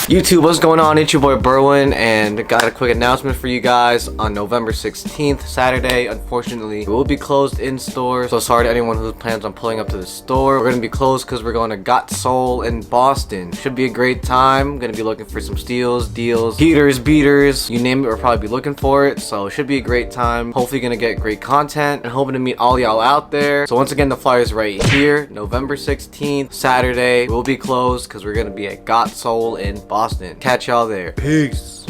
YouTube, what's going on? It's your boy Berwin, and got a quick announcement for you guys. On November 16th, Saturday, unfortunately, we will be closed in store. So sorry to anyone who plans on pulling up to the store. We're gonna be closed because we're going to Got Soul in Boston. Should be a great time. Gonna be looking for some steals, deals, heaters, beaters, you name it, we'll probably be looking for it. So should be a great time. Hopefully gonna get great content and hoping to meet all y'all out there. So once again, the flyer's right here. November 16th, Saturday, we'll be closed because we're gonna be at Got Soul in Boston. Catch y'all there. Peace.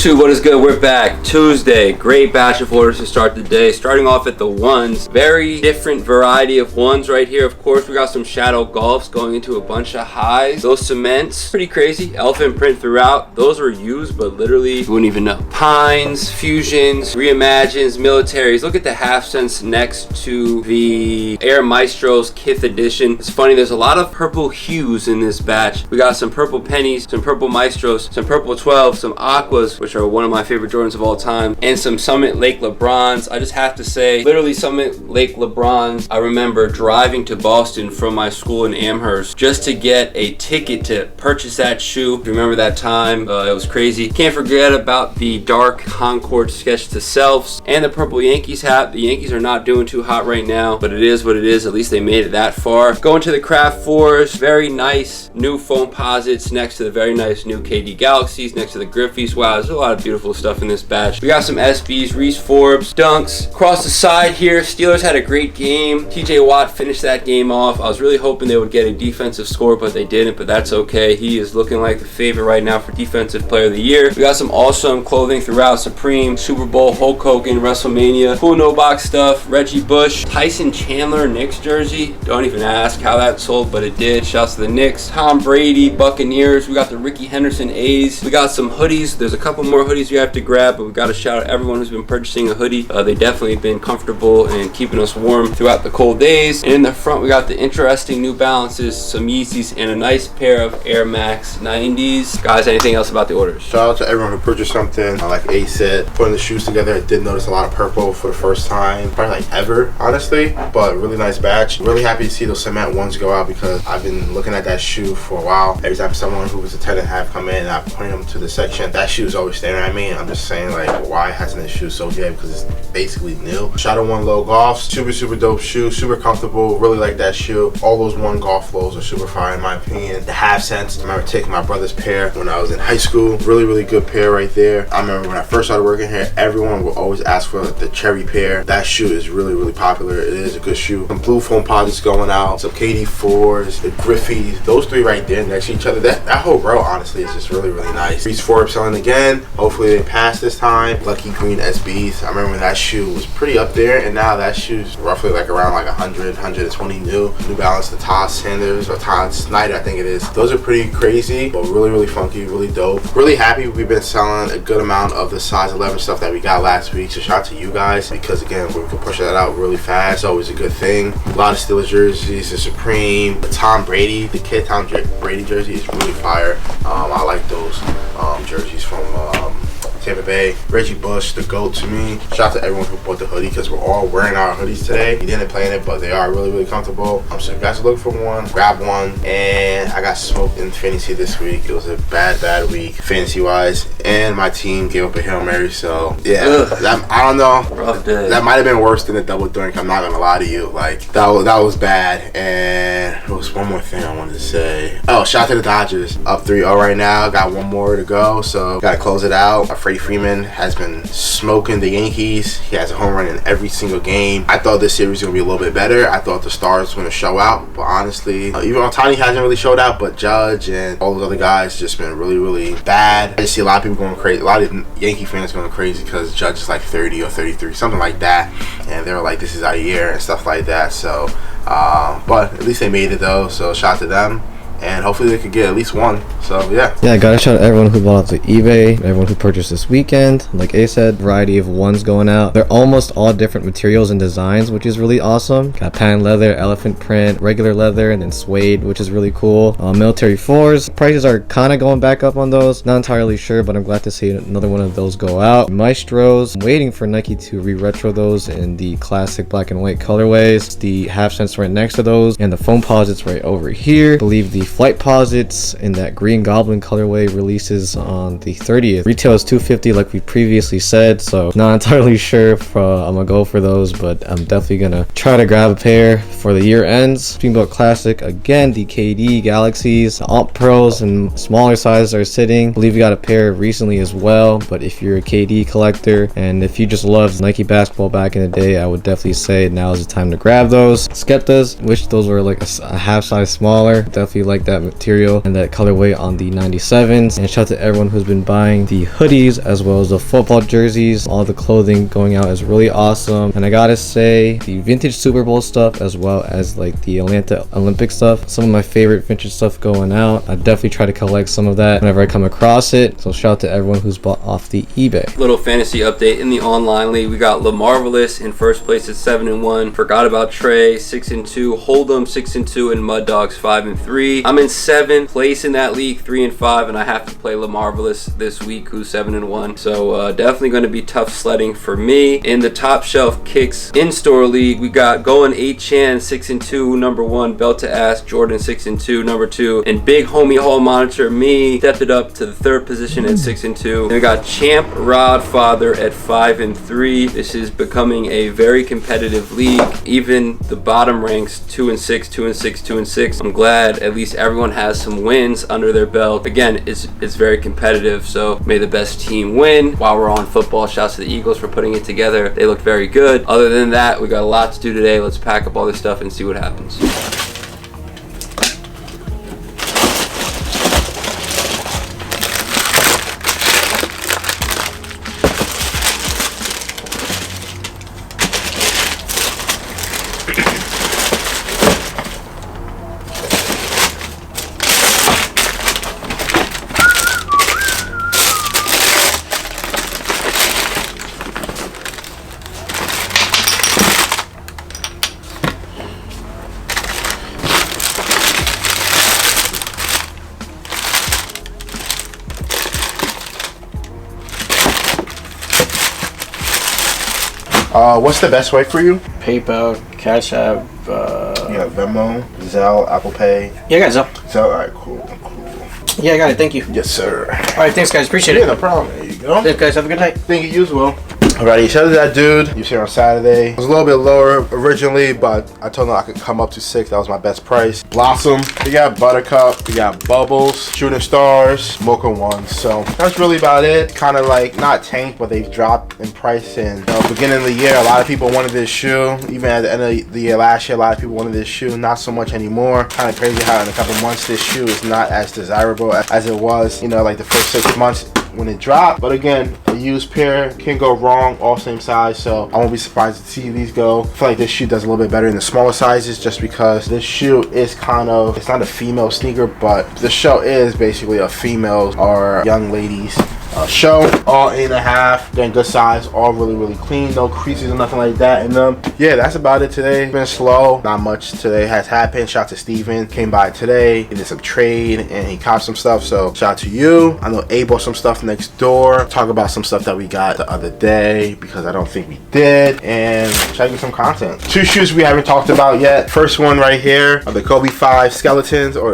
What is good? We're back. Tuesday. Great batch of orders to start the day. Starting off at the ones. Very different variety of ones right here. Of course, we got some shadow golfs going into a bunch of highs. Those cements, pretty crazy. Elephant print throughout. Those were used, but literally you wouldn't even know. Pines, fusions, reimagines, militaries. Look at the half cents next to the Air Maestros Kith edition. It's funny, there's a lot of purple hues in this batch. We got some purple pennies, some purple Maestros, some purple 12s, some aquas, which are one of my favorite Jordans of all time, and some Summit Lake LeBrons. I just have to say, literally Summit Lake LeBrons, I remember driving to Boston from my school in Amherst just to get a ticket to purchase that shoe. Remember that time? It was crazy. Can't forget about the dark Concord sketch to selves and the purple Yankees hat. The Yankees are not doing too hot right now, but it is what it is. At least they made it that far. Going to the Craft Fours, very nice new foam posits next to the very nice new KD Galaxies, next to the Griffies. Wow, there's a lot of beautiful stuff in this batch. We got some SBs, Reese Forbes, Dunks. Across the side here, Steelers had a great game. TJ Watt finished that game off. I was really hoping they would get a defensive score, but they didn't, but that's okay. He is looking like the favorite right now for Defensive Player of the Year. We got some awesome clothing throughout. Supreme, Super Bowl, Hulk Hogan, WrestleMania, cool no box stuff, Reggie Bush, Tyson Chandler, Knicks jersey. Don't even ask how that sold, but it did. Shouts to the Knicks. Tom Brady, Buccaneers. We got the Ricky Henderson A's. We got some hoodies. There's a couple more hoodies you have to grab, but we got to shout out everyone who's been purchasing a hoodie. They definitely have been comfortable and keeping us warm throughout the cold days. And in the front, we got the interesting New Balances, some Yeezys, and a nice pair of Air Max 90s. Guys, anything else about the orders? Shout out to everyone who purchased something. Like A said, putting the shoes together, I did notice a lot of purple for the first time, probably like ever, honestly, but really nice batch. Really happy to see those cement ones go out because I've been looking at that shoe for a while. Every time someone who was a tenant have come in and I point them to the section, that shoe is always staring at me. I'm just saying, like, why hasn't this shoe sold yet? Because it's basically new. Shadow One Low Golf, super dope shoe, super comfortable. Really like that shoe. All those One Golf lows are super fire in my opinion. The half cents, I remember taking my brother's pair when I was in high school. Really good pair right there. I remember when I first started working here, everyone would always ask for the cherry pair. That shoe is really popular. It is a good shoe. Some blue foam posits going out, some KD4s, the Griffies, those three right there next to each other. That whole row honestly is just really nice. Reese Forbes selling again. Hopefully they pass this time. Lucky Green SBs. I remember when that shoe was pretty up there, and now that shoe's roughly like around like 120 new. New Balance, the Todd Sanders or Todd Snyder, I think it is. Those are pretty crazy, but really funky, really dope. Really happy we've been selling a good amount of the size 11 stuff that we got last week. So shout out to you guys because again, we can push that out really fast. It's always a good thing. A lot of Steelers jerseys, the Supreme, the Tom Brady, the kid Tom Brady jersey is really fire. I like those jerseys from Tampa Bay. Reggie Bush, the GOAT to me. Shout out to everyone who bought the hoodie because we're all wearing our hoodies today. We didn't play in it, but they are really comfortable. So if you guys are looking for one, grab one. And I got smoked in fantasy this week. It was a bad week fantasy wise, and my team gave up a Hail Mary. So yeah, I don't know. Rough day. That might have been worse than the double drink. I'm not gonna lie to you. Like that was bad. And there was one more thing I wanted to say. Oh, shout out to the Dodgers. Up 3-0 right now. Got one more to go, so gotta close it out. Freddie Freeman has been smoking the Yankees. He has a home run in every single game. I thought this series was going to be a little bit better. I thought the Stars were going to show out, but honestly, even Ohtani hasn't really showed out, but Judge and all those other guys just been really bad. I just see a lot of people going crazy. A lot of Yankee fans going crazy because Judge is like 30 or 33, something like that, and they were like, this is our year and stuff like that. So, but at least they made it though, so shout out to them. And hopefully they could get at least one. So yeah, gotta shout out everyone who bought off the eBay, everyone who purchased this weekend. Like A said, variety of ones going out. They're almost all different materials and designs, which is really awesome. Got patent leather, elephant print, regular leather, and then suede, which is really cool. Military fours, prices are kind of going back up on those. Not entirely sure, but I'm glad to see another one of those go out. Maestros, I'm waiting for Nike to re-retro those in the classic black and white colorways. The half cents right next to those, and the foam posits right over here. I believe the Flight Posits in that green goblin colorway releases on the 30th. Retail is $250 like we previously said, so not entirely sure if I'm gonna go for those, but I'm definitely gonna try to grab a pair for the year ends. Speaking about classic, again, the KD Galaxies, the Alt Pros and smaller sizes are sitting. I believe we got a pair recently as well, but if you're a KD collector and if you just loved Nike basketball back in the day, I would definitely say now is the time to grab those. Skeptas, wish those were like a half size smaller. Definitely like that material and that colorway on the 97s. And shout out to everyone who's been buying the hoodies as well as the football jerseys. All the clothing going out is really awesome. And I gotta say, the vintage Super Bowl stuff as well as like the Atlanta Olympic stuff, some of my favorite vintage stuff going out. I definitely try to collect some of that whenever I come across it. So shout out to everyone who's bought off the eBay. Little fantasy update in the online league. We got LaMarvelous in first place at 7-1. Forgot about Trey 6-2. Hold'em 6-2, and Mud Dogs 5-3. I'm in 7th place in that league, 3-5, and I have to play LaMarvelous this week, who's 7-1. So definitely going to be tough sledding for me. In the Top Shelf Kicks in-store league, we got going 8chan 6-2, number 1. Belt to Ass Jordan 6-2, number 2. And Big Homie Hall Monitor me stepped it up to the 3rd position at 6-2. And we got Champ Rodfather at 5-3. This is becoming a very competitive league. Even the bottom ranks 2-6, 2-6, 2-6. I'm glad at least everyone has some wins under their belt. Again, it's very competitive, so may the best team win. While we're on football, shouts to the Eagles for putting it together. They looked very good. Other than that, we got a lot to do today. Let's pack up all this stuff and see what happens. What's the best way for you? PayPal, Cash App, Yeah, Venmo, Zelle, Apple Pay. Yeah, I got Zelle. Zelle, alright, cool. Yeah, I got it. Thank you. Yes, sir. Alright, thanks, guys. Appreciate Yeah, it. no problem. There you go. Thanks, guys. Have a good night. Thank you as well. Alrighty, shout out to that dude. He was here on Saturday. It was a little bit lower originally, but I told him I could come up to 6. That was my best price. Blossom. We got Buttercup. We got Bubbles. Shooting Stars. Mocha Ones. So that's really about it. Kind of like not tanked, but they've dropped in price. And beginning of the year, a lot of people wanted this shoe. Even at the end of the year last year, a lot of people wanted this shoe. Not so much anymore. Kind of crazy how in a couple months this shoe is not as desirable as it was, you know, like the first 6 months when it dropped. But again, a used pair can go wrong, all same size, so I won't be surprised to see these go. I feel like this shoe does a little bit better in the smaller sizes just because this shoe is kind of, it's not a female sneaker, but the show is basically a female or young ladies show. All 8.5, they're in good size, all really clean, no creases or nothing like that in them. Yeah, that's about it today. It's been slow, not much today has happened. Shout out to Steven, came by today, he did some trade and he caught some stuff, so shout out to you. I know Abe bought some stuff next door. Talk about some stuff that we got the other day because I don't think we did, and try to get some content. 2 shoes we haven't talked about yet. First one right here are the Kobe 5 skeletons, or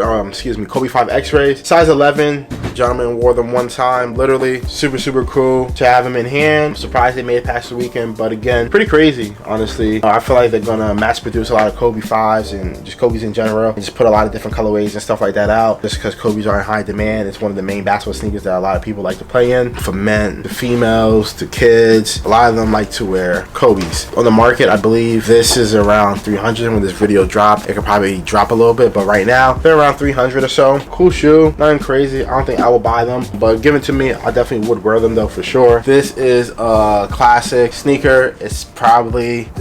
Kobe 5 X-rays, size 11. The gentleman wore them one time, literally super cool to have them in hand. I'm surprised they made it past the weekend, but again, pretty crazy, honestly. I feel like they're gonna mass produce a lot of Kobe 5s and just Kobe's in general, and just put a lot of different colorways and stuff like that out, just because Kobe's are in high demand. It's one of the main basketball sneakers that a lot of people like to play in, from men to females to kids. A lot of them like to wear Kobe's. On the market, I believe this is around 300 when this video dropped. It could probably drop a little bit, but right now they're around 300 or so. Cool shoe, nothing crazy. I don't think I will buy them, but give it to me, I definitely would wear them though for sure. This is a classic sneaker. It's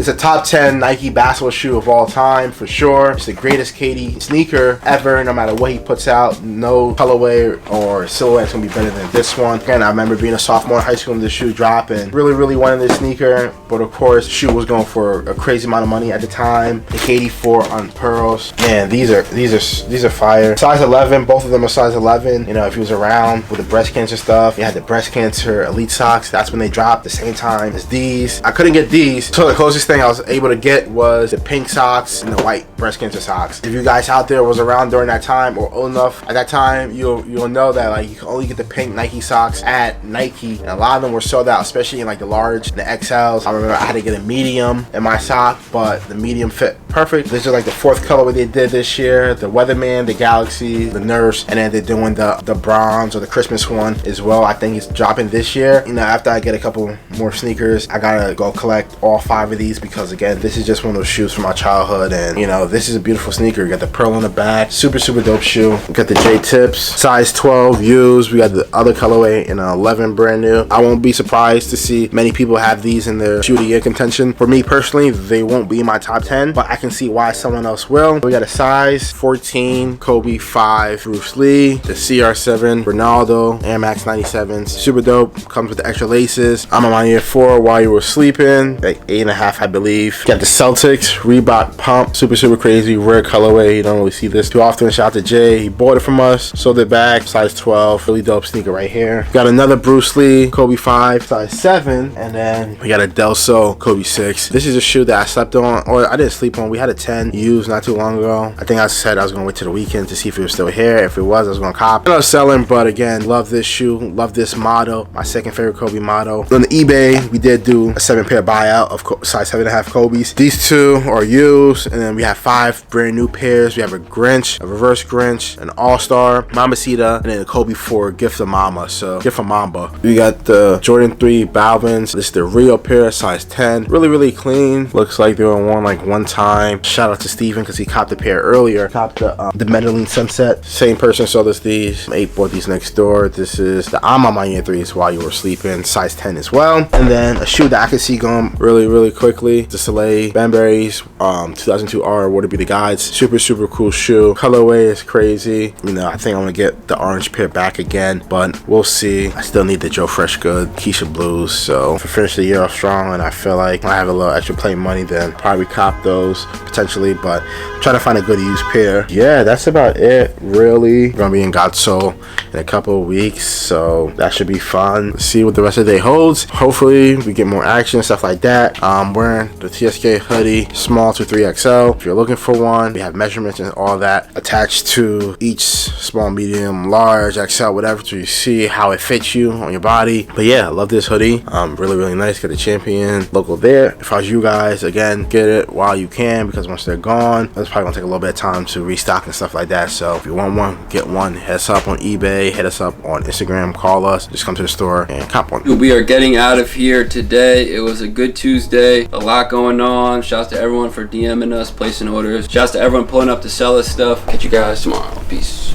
a top 10 Nike basketball shoe of all time for sure. It's the greatest KD sneaker ever. No matter what he puts out, no colorway or silhouette's gonna be better than this one. Again, I remember being a sophomore in high school when this shoe dropped and really wanted this sneaker, but of course the shoe was going for a crazy amount of money at the time. The KD4 on pearls, man, these are fire. Size 11, both of them are size 11. You know, if he was was around with the breast cancer stuff. You had the breast cancer elite socks. That's when they dropped the same time as these. I couldn't get these, so the closest thing I was able to get was the pink socks and the white breast cancer socks. If you guys out there was around during that time or old enough at that time, you'll know that like you can only get the pink Nike socks at Nike, and a lot of them were sold out, especially in like the large, the XLs. I remember I had to get a medium in my sock, but the medium fit perfect. This is like the 4th colorway they did this year: the Weatherman, the Galaxy, the Nurse, and then they're doing the bronze or the Christmas one as well. I think it's dropping this year. You know, after I get a couple more sneakers, I gotta go collect all 5 of these, because again, this is just one of those shoes from my childhood, and you know, this is a beautiful sneaker. You got the pearl on the back, super dope shoe. We got the J tips, size 12 used. We got the other colorway in 11 brand new. I won't be surprised to see many people have these in their shoe of the year contention. For me personally, they won't be in my top 10, but I can see why someone else will. We got a size 14 Kobe 5 Bruce Lee, the CR7 Ronaldo Air Max 97s, super dope. Comes with the extra laces. I'm on my year 4 while you were sleeping, like 8.5 I believe. Got the Celtics Reebok Pump, super crazy, rare colorway. You don't really see this too often. Shout out to Jay, he bought it from us, sold it back, size 12, really dope sneaker right here. Got another Bruce Lee Kobe 5 size 7, and then we got a Delso Kobe 6. This is a shoe that I slept on, or I didn't sleep on. We had a 10 used not too long ago. I think I said I was gonna wait till the weekend to see if it was still here. If it was, I was gonna cop. I was selling, but again, love this shoe, love this model, my second favorite Kobe model. On the eBay, we did do a 7-pair buyout of size 7.5 Kobe's. These 2 are used, and then we have 5 brand new pairs. We have a Grinch, a reverse Grinch, an All-Star, Mamacita, and then a Kobe 4 Gift of Mama. So Gift of Mamba. We got the Jordan 3 Balvins. This is the Rio pair, size 10. Really clean. Looks like they were worn like one time. Shout out to Steven because he copped the pair earlier. Copped the Medellin Sunset. Same person sold us these. 8 bought these next door. This is the I'm on my year 3s while you were sleeping, size 10 as well. And then a shoe that I could see going really quickly, the Soleil Banbury's 2002 R What Be the Guides. Super cool shoe. Colorway is crazy. You know, I think I'm gonna get the orange pair back again, but we'll see. I still need the Joe Fresh Good Keisha Blues, so if I finish the year off strong and I feel like I have a little extra play money, then probably cop those potentially, but I'm trying to find a good used pair. Yeah, that's about it really. We're gonna be in God's Soul in a couple of weeks, so that should be fun. Let's see what the rest of the day holds. Hopefully we get more action, stuff like that. I'm wearing the TSK hoodie, small to 3XL. If you're looking for one, we have measurements and all that attached to each small, medium, large, XL, whatever, so you see how it fits you on your body. But yeah, I love this hoodie. Really nice. Got the Champion logo there. If I was you guys, again, get it while you can, because once they're gone, it's probably gonna take a little bit of time to restock and stuff like that. So if you want one, get one. Hit us up on eBay, hit us up on Instagram, call us, just come to the store and cop one. We are getting out of here today. It was a good Tuesday, a lot going on. Shouts to everyone for DMing us, placing orders. Shouts to everyone pulling up to sell us stuff. Catch you guys tomorrow. Peace.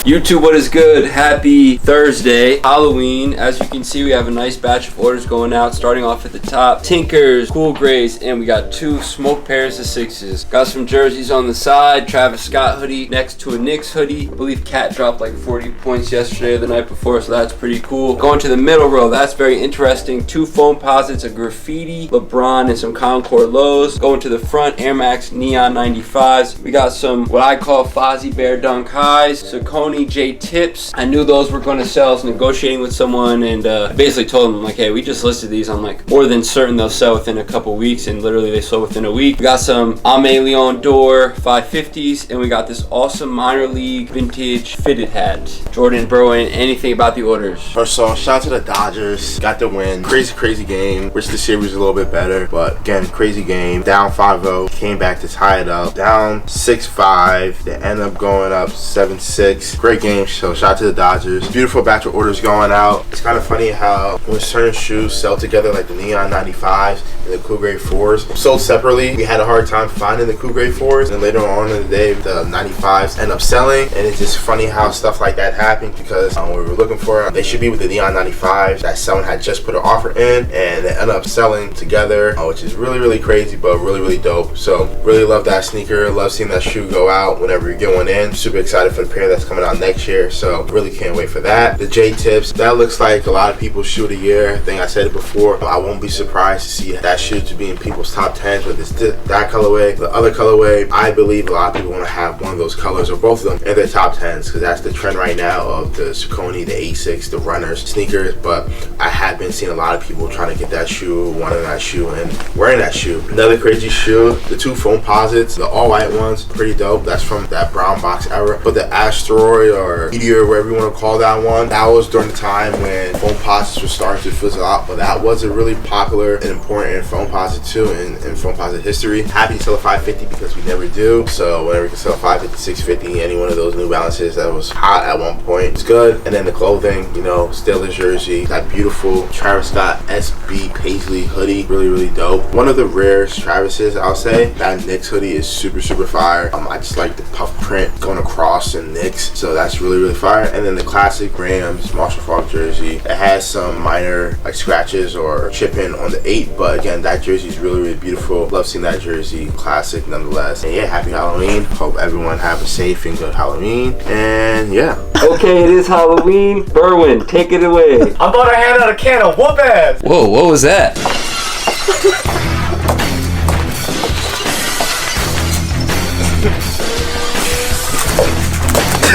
YouTube, what is good? Happy Thursday, Halloween. As you can see, we have a nice batch of orders going out, starting off at the top. Tinkers, Cool Grays, and we got 2 smoke pairs of 6s. Got some jerseys on the side, Travis Scott hoodie next to a Knicks hoodie. I believe Cat dropped like 40 points yesterday or the night before, so that's pretty cool. Going to the middle row, that's very interesting. 2 foam posits, a graffiti, LeBron, and some Concord lows. Going to the front, Air Max Neon 95s. We got some what I call Fozzie Bear Dunk highs, Saucony J tips. I knew those were going to sell. I was negotiating with someone, and I basically told them, like, hey, we just listed these. I'm like, more than certain they'll sell within a couple weeks, and literally they sold within a week. We got some Ame Leon Dor 550s, and we got this awesome minor league vintage fitted hat. Jordan, Berwin, anything about the orders? First off, shout out to the Dodgers. Got the win. Crazy game. Wish the series was a little bit better, but again, crazy game. Down 5-0, came back to tie it up. Down 6-5, they end up going up 7-6. Great game, so shout out to the Dodgers. Beautiful batch of orders going out. It's kind of funny how when certain shoes sell together, like the Neon 95s and the Cool Grade 4s, sold separately. We had a hard time finding the Cool Grade 4s, and later on in the day, the 95s end up selling, and it's just funny how stuff like that happened, because when we were looking for they should be with the Neon 95s that someone had just put an offer in, and they end up selling together, which is really crazy, but really dope. So really love that sneaker. Love seeing that shoe go out whenever you get one in. Super excited for the pair that's coming out out next year, so really can't wait for that. The J Tips, that looks like a lot of people's shoe of the year. I think I said it before. I won't be surprised to see that shoe to be in people's top 10s, but it's that colorway. The other colorway, I believe a lot of people want to have one of those colors or both of them in their top 10s, because that's the trend right now of the Saucony, the Asics, the runners, sneakers. But I have been seeing a lot of people trying to get that shoe, wanting that shoe, and wearing that shoe. Another crazy shoe, the two foam posits, the all white ones, pretty dope. That's from that brown box era. But the asteroid or meteor, whatever you want to call that one, that was during the time when foam posits were starting to fizzle out. But that was a really popular and important foam posit too in foam posit history. Happy to sell a 550 because we never do. So whenever we can sell a 550, 650, any one of those New Balances that was hot at one point, it's good. And then the clothing, you know, Steelers jersey, that beautiful Travis Scott SB Paisley hoodie, really dope. One of the rare Travis's, I'll say. That Knicks hoodie is super fire. I just like the puff print going across in Knicks, so that's really fire. And then the classic Rams Marshall Faulk jersey, it has some minor like scratches or chipping on the 8, but again, that jersey is really beautiful. Love seeing that jersey, classic nonetheless. And yeah, happy Halloween. Hope everyone have a safe and good Halloween. And yeah. Okay, it is Halloween. Berwin, take it away. I'm about to hand out a can of whoop ass. Whoa, what was that?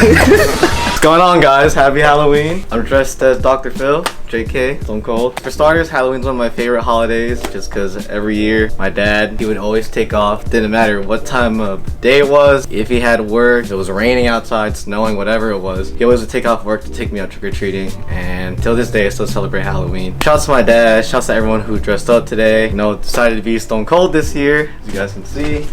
What's going on, guys? Happy Halloween. I'm dressed as Dr. Phil, JK, Stone Cold. For starters, Halloween's one of my favorite holidays just because every year my dad, he would always take off. Didn't matter what time of day it was. If he had work, if it was raining outside, snowing, whatever it was, he always would take off work to take me out trick-or-treating. And till this day, I still celebrate Halloween. Shouts to my dad. Shouts to everyone who dressed up today. You know, decided to be Stone Cold this year, as you guys can see.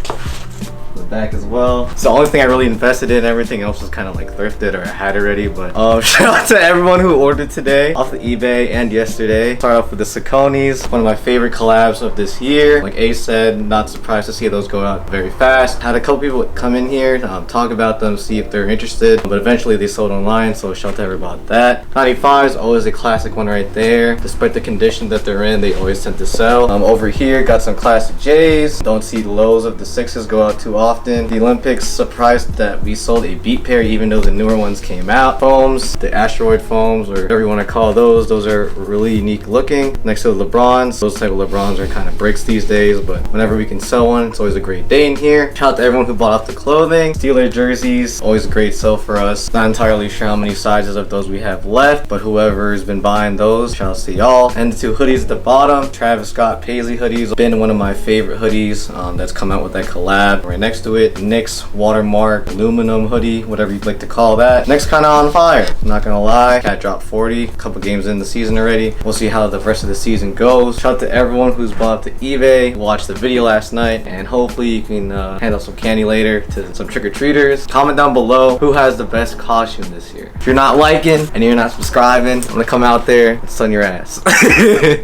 Back as well. It's the only thing I really invested in. Everything else was kind of like thrifted or I had already. But shout out to everyone who ordered today off of eBay and yesterday. Start off with the Sauconys, one of my favorite collabs of this year. Like Ace said, not surprised to see those go out very fast. Had a couple people come in here, talk about them, see if they're interested, but eventually they sold online, so shout out to everyone about that. 95 is always a classic one right there. Despite the condition that they're in, they always tend to sell. Over here, got some classic J's. Don't see the lows of the 6s go out too often. The Olympics, surprised that we sold a beat pair even though the newer ones came out. Foams, the asteroid foams, or whatever you want to call those are really unique looking. Next to the LeBrons, those type of LeBrons are kind of breaks these days, but whenever we can sell one, it's always a great day in here. Shout out to everyone who bought off the clothing. Steeler jerseys, always a great sell for us. Not entirely sure how many sizes of those we have left, but whoever's been buying those, shout out to y'all. And the two hoodies at the bottom, Travis Scott Paisley hoodies, been one of my favorite hoodies that's come out with that collab. Right next to it, Knicks watermark aluminum hoodie, whatever you'd like to call that. Knicks kind of on fire, I'm not gonna lie. Cat dropped 40, a couple games in the season already. We'll see how the rest of the season goes. Shout out to everyone who's bought up to eBay, watched the video last night, and hopefully you can hand out some candy later to some trick-or-treaters. Comment down below who has the best costume this year. If you're not liking and you're not subscribing, I'm gonna come out there and stun your ass.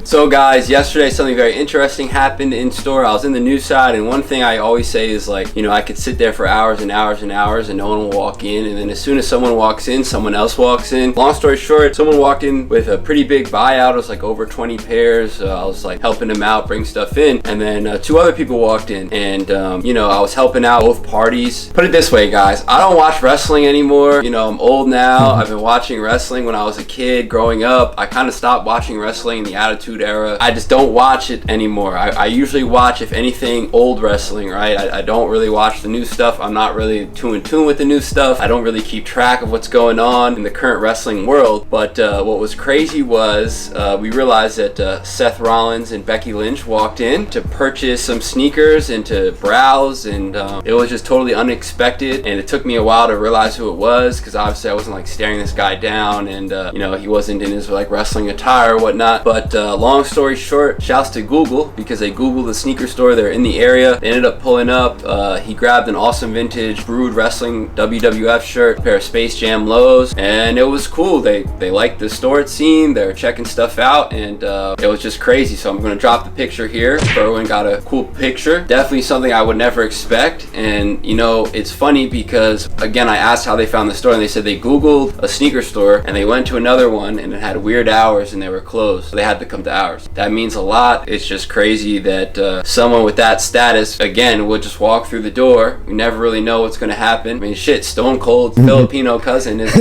So guys, yesterday something very interesting happened in store. I was in the news side, and one thing I always say is like, you know, I could sit there for hours and hours and hours and no one will walk in, and then as soon as someone walks in, someone else walks in. Long story short, someone walked in with a pretty big buyout. It was like over 20 pairs. I was like helping them out, bring stuff in, and then two other people walked in, and you know, I was helping out both parties. Put it this way, guys, I don't watch wrestling anymore. You know, I'm old now. I've been watching wrestling when I was a kid growing up. I kind of stopped watching wrestling in the Attitude Era. I just don't watch it anymore. I usually watch, if anything, old wrestling, right? I don't really watch the new stuff. I'm not really too in tune with the new stuff. I don't really keep track of what's going on in the current wrestling world. But what was crazy was we realized that Seth Rollins and Becky Lynch walked in to purchase some sneakers and to browse, and it was just totally unexpected, and it took me a while to realize who it was, because obviously I wasn't like staring this guy down, and you know, he wasn't in his like wrestling attire or whatnot. But long story short, shouts to Google, because they Googled the sneaker store. They're in the area. They ended up pulling up. He grabbed an awesome vintage Brood Wrestling WWF shirt, a pair of Space Jam lows, and it was cool. They liked the store, it seemed. They were checking stuff out, and it was just crazy. So I'm gonna drop the picture here. Berwin got a cool picture. Definitely something I would never expect. And you know, it's funny because again, I asked how they found the store, and they said they Googled a sneaker store and they went to another one and it had weird hours and they were closed. So they had to come to ours. That means a lot. It's just crazy that someone with that status, again, would just walk through the door door. We never really know what's gonna happen. I mean, shit, Stone Cold's Filipino cousin is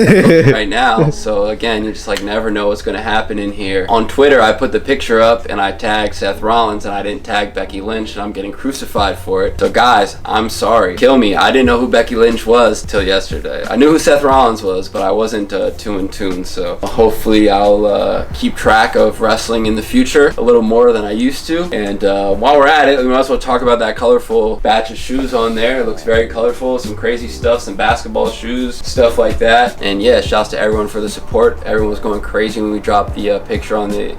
right now. So again, you just like never know what's gonna happen in here. On Twitter, I put the picture up and I tagged Seth Rollins and I didn't tag Becky Lynch, and I'm getting crucified for it. So guys, I'm sorry. Kill me. I didn't know who Becky Lynch was till yesterday. I knew who Seth Rollins was, but I wasn't too in tune. So hopefully I'll keep track of wrestling in the future a little more than I used to. And while we're at it, we might as well talk about that colorful batch of shoes on there. It looks very colorful, some crazy stuff, some basketball shoes, stuff like that. And yeah, shouts to everyone for the support. Everyone was going crazy when we dropped the picture on the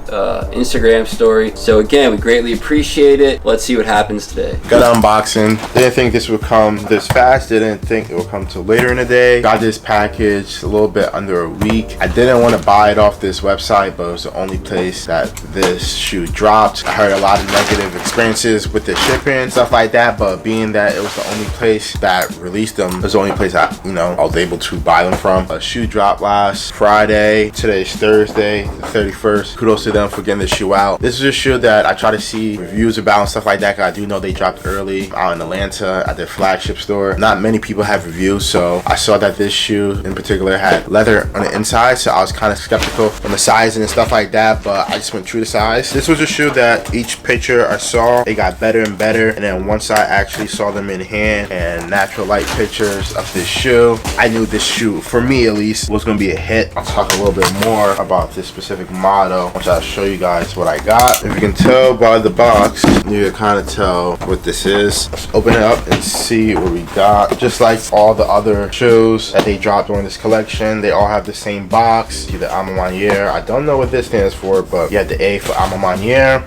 Instagram story. So again, we greatly appreciate it. Let's see what happens today. Got unboxing. Didn't think this would come this fast. Didn't think it would come till later in the day. Got this package a little bit under a week. I didn't want to buy it off this website, but it was the only place that this shoe dropped. I heard a lot of negative experiences with the shipping, stuff like that, but being that it was the only place that released them, it was the only place I was able to buy them from. A shoe dropped last Friday. Today's Thursday, the 31st. Kudos to them for getting this shoe out. This is a shoe that I try to see reviews about and stuff like that, because I do know they dropped early out in Atlanta at their flagship store. Not many people have reviews, so I saw that this shoe in particular had leather on the inside, so I was kind of skeptical on the sizing and stuff like that, but I just went true to size. This was a shoe that each picture I saw, it got better and better, and then once I actually saw them in hand and natural light pictures of this shoe, I knew this shoe, for me at least, was going to be a hit. I'll talk a little bit more about this specific model once I show you guys what I got. If you can tell by the box, you can kind of tell what this is. Let's open it up and see what we got. Just like all the other shoes that they dropped during this collection, they all have the same box. See the Alma Maniere. I don't know what this stands for, but you have the A for Alma Maniere.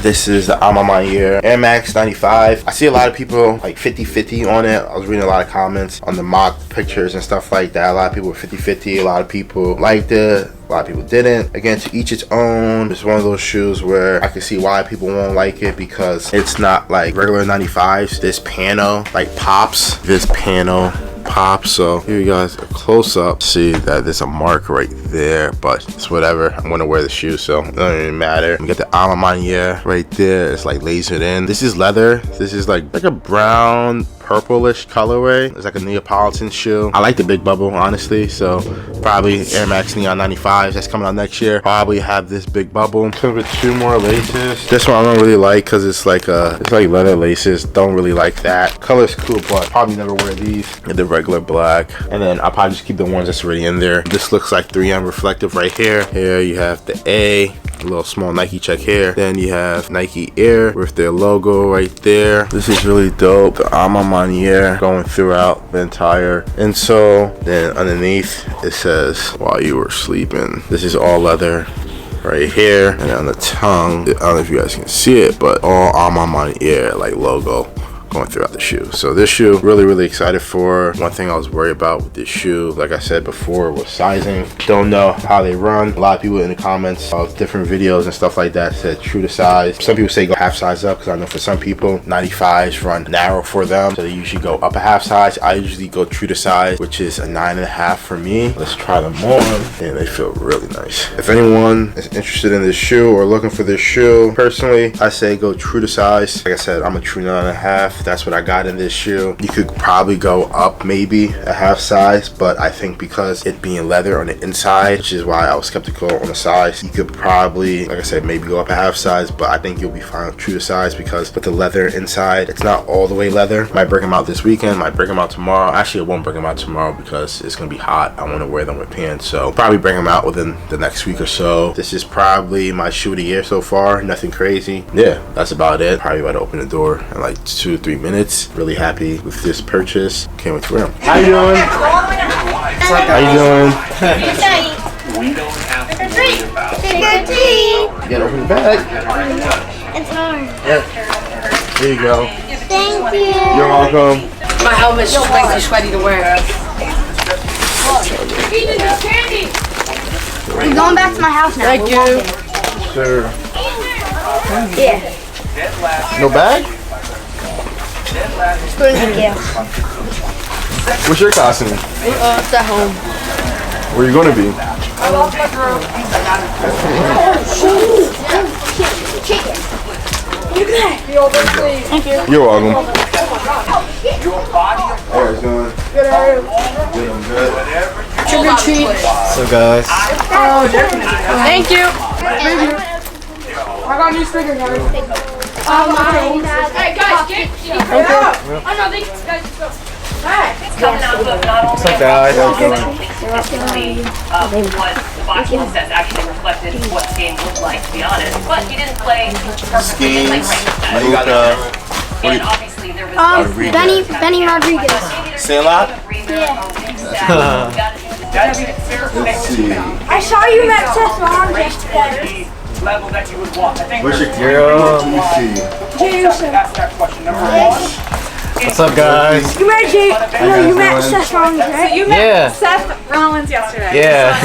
This is the Alma Maniere Air Max 95. I see a lot of people like 50-50 on it. I was reading a lot of comments on the mock pictures and stuff like that. A lot of people were 50-50. A lot of people liked it. A lot of people didn't. Again, to each its own. It's one of those shoes where I can see why people won't like it, because it's not like regular 95s. This panel like pops. This panel pops. So here you guys a close up. See that there's a mark right there, but it's whatever. I'm gonna wear the shoe, so it doesn't even matter. You get the Alma Maniere right there. It's like lasered in. This is leather. This is like a brown purplish colorway. It's like a Neapolitan shoe. I like the big bubble, honestly, so probably Air Max Neon 95s that's coming out next year. Probably have this big bubble. Comes with 2 more laces. This one I don't really like because it's like leather laces. Don't really like that. Color's cool, but probably never wear these. Get the regular black, and then I'll probably just keep the ones that's already in there. This looks like 3M reflective right here. Here you have the A, a little small Nike check here. Then you have Nike Air with their logo right there. This is really dope. The Alma Maniere going throughout the entire insole. Then underneath it says while you were sleeping. This is all leather right here, and on the tongue, I don't know if you guys can see it, but all Alma Maniere like logo going throughout the shoe. So this shoe, really excited for. One thing I was worried about with this shoe, like I said before, was sizing. Don't know how they run. A lot of people in the comments of different videos and stuff like that said true to size. Some people say go half size up, because I know for some people 95s run narrow for them, so they usually go up a half size. I usually go true to size, which is a 9.5 for me. Let's try them on, and they feel really nice. If anyone is interested in this shoe or looking for this shoe, personally I say go true to size. Like I said, I'm a true 9.5. That's what I got in this shoe. You could probably go up maybe a half size, but I think because it being leather on the inside, which is why I was skeptical on the size, you could probably, like I said, maybe go up a half size, but I think you'll be fine true to size, because with the leather inside, it's not all the way leather. Might bring them out this weekend, might bring them out tomorrow. Actually, I won't bring them out tomorrow because it's gonna be hot. I want to wear them with pants, so probably bring them out within the next week or so. This is probably my shoe of the year so far. Nothing crazy. Yeah, that's about it. Probably about to open the door in like 2-3 minutes. Really happy with this purchase. Can't wait to wear them. How you doing? How you doing? We don't have to worry about it. You gotta open the bag. It's hard. Yeah. There you go. Thank you. You're welcome. My helmet's just way too sweaty to wear. We're going back to my house now. Thank you. Sure. Yeah. No bag? Thank you. What's your costume? It's at home. Where you gonna be? Chicken. You're welcome. Your How you doing? Good. I'm good. Trick or treat. What's up, guys? Thank you. I got new stickers, guys. Hey guys, get out. Oh no, thank you guys. What's up, guys? How you doing? What the box says actually reflected what the game looked like, to be honest. But he didn't play perfectly. He didn't play right. And obviously there was Benny Rodriguez. Say a lot? Let's see. I saw you at Seth Long yesterday. level that you would want. I think Where's your Girl. Let me see. ask that question. Number one. What's up, guys? You met you met Seth Rollins, right? You met Yeah. Seth Rollins yesterday. Yeah.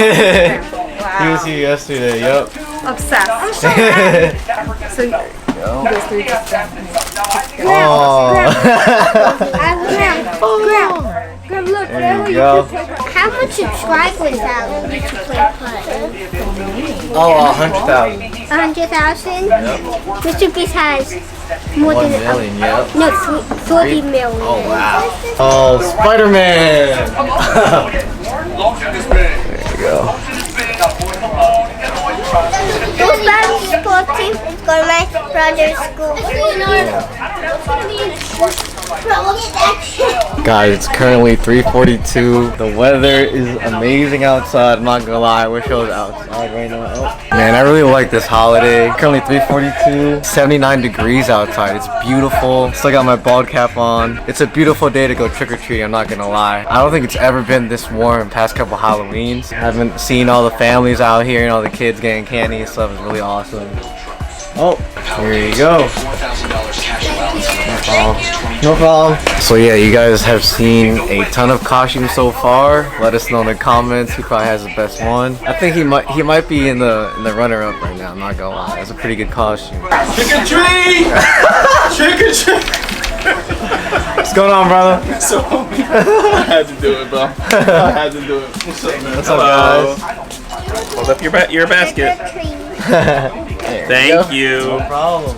Wow. He was here yesterday. Yep. Obsessed. I'm so mad. So you guys three just Graham, look, There you go. how much subscribers have you to play Putt? Oh, 100,000. 100,000? Mr. Beast has more 1 than million. Yep. no, 40 million. Oh wow. Oh, Spider-Man. There you go. Those battles sports team is going to my brother's school. Guys, it's currently 3:42. The weather is amazing outside. I'm not gonna lie, I wish I was outside right now. Oh. Man, I really like this holiday. Currently 3:42, 79 degrees outside. It's beautiful. Still got my bald cap on. It's a beautiful day to go trick-or-treating, I'm not gonna lie. I don't think it's ever been this warm past couple Halloweens. I haven't seen all the families out here and all the kids getting candy and stuff. It's really awesome. Oh, here you go. No problem. So yeah, you guys have seen a ton of costumes so far. Let us know in the comments who probably has the best one. I think he might be in the runner-up right now. I'm not gonna lie. That's a pretty good costume. Trick or treat! Trick or treat! What's going on, brother? So, I had to do it, bro. I had to do it. What's up, man? What's up, guys? Hold up your basket. Thank you. No problem.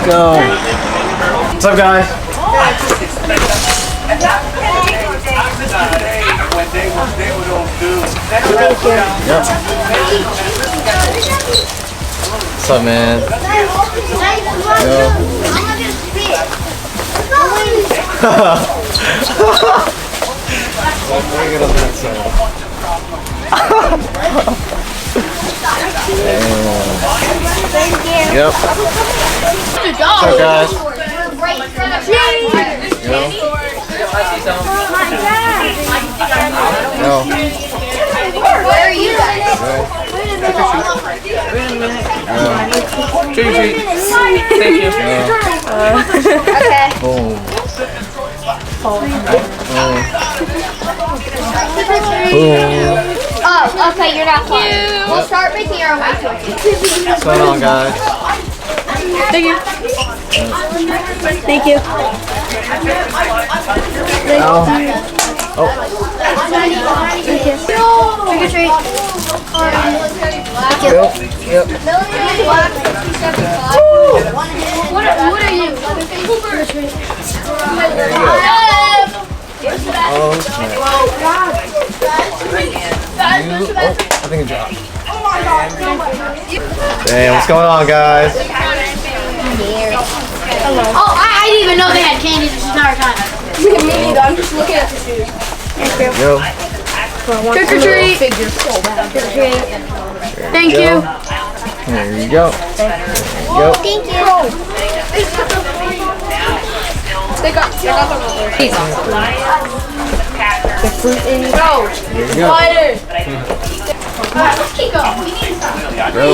Go. What's up, guys? What's up, man? Yep. What's up, guys? Yo. Where are you guys? Treat. Thank you. Okay. Boom. Oh, okay, you're not fine. We'll start making our way to it. What's going on, guys? Thank you. Thank you. Oh. Trick or treat. Yep. What are you? Oh, snap. I think it dropped. Damn, what's going on, guys? Oh, I didn't even know they had candy this entire time. Me neither. I'm just looking at the shoes. Yo. Trick or treat. Thank you. There you go. Thank you. They got the There you go. Let's keep going. Bro.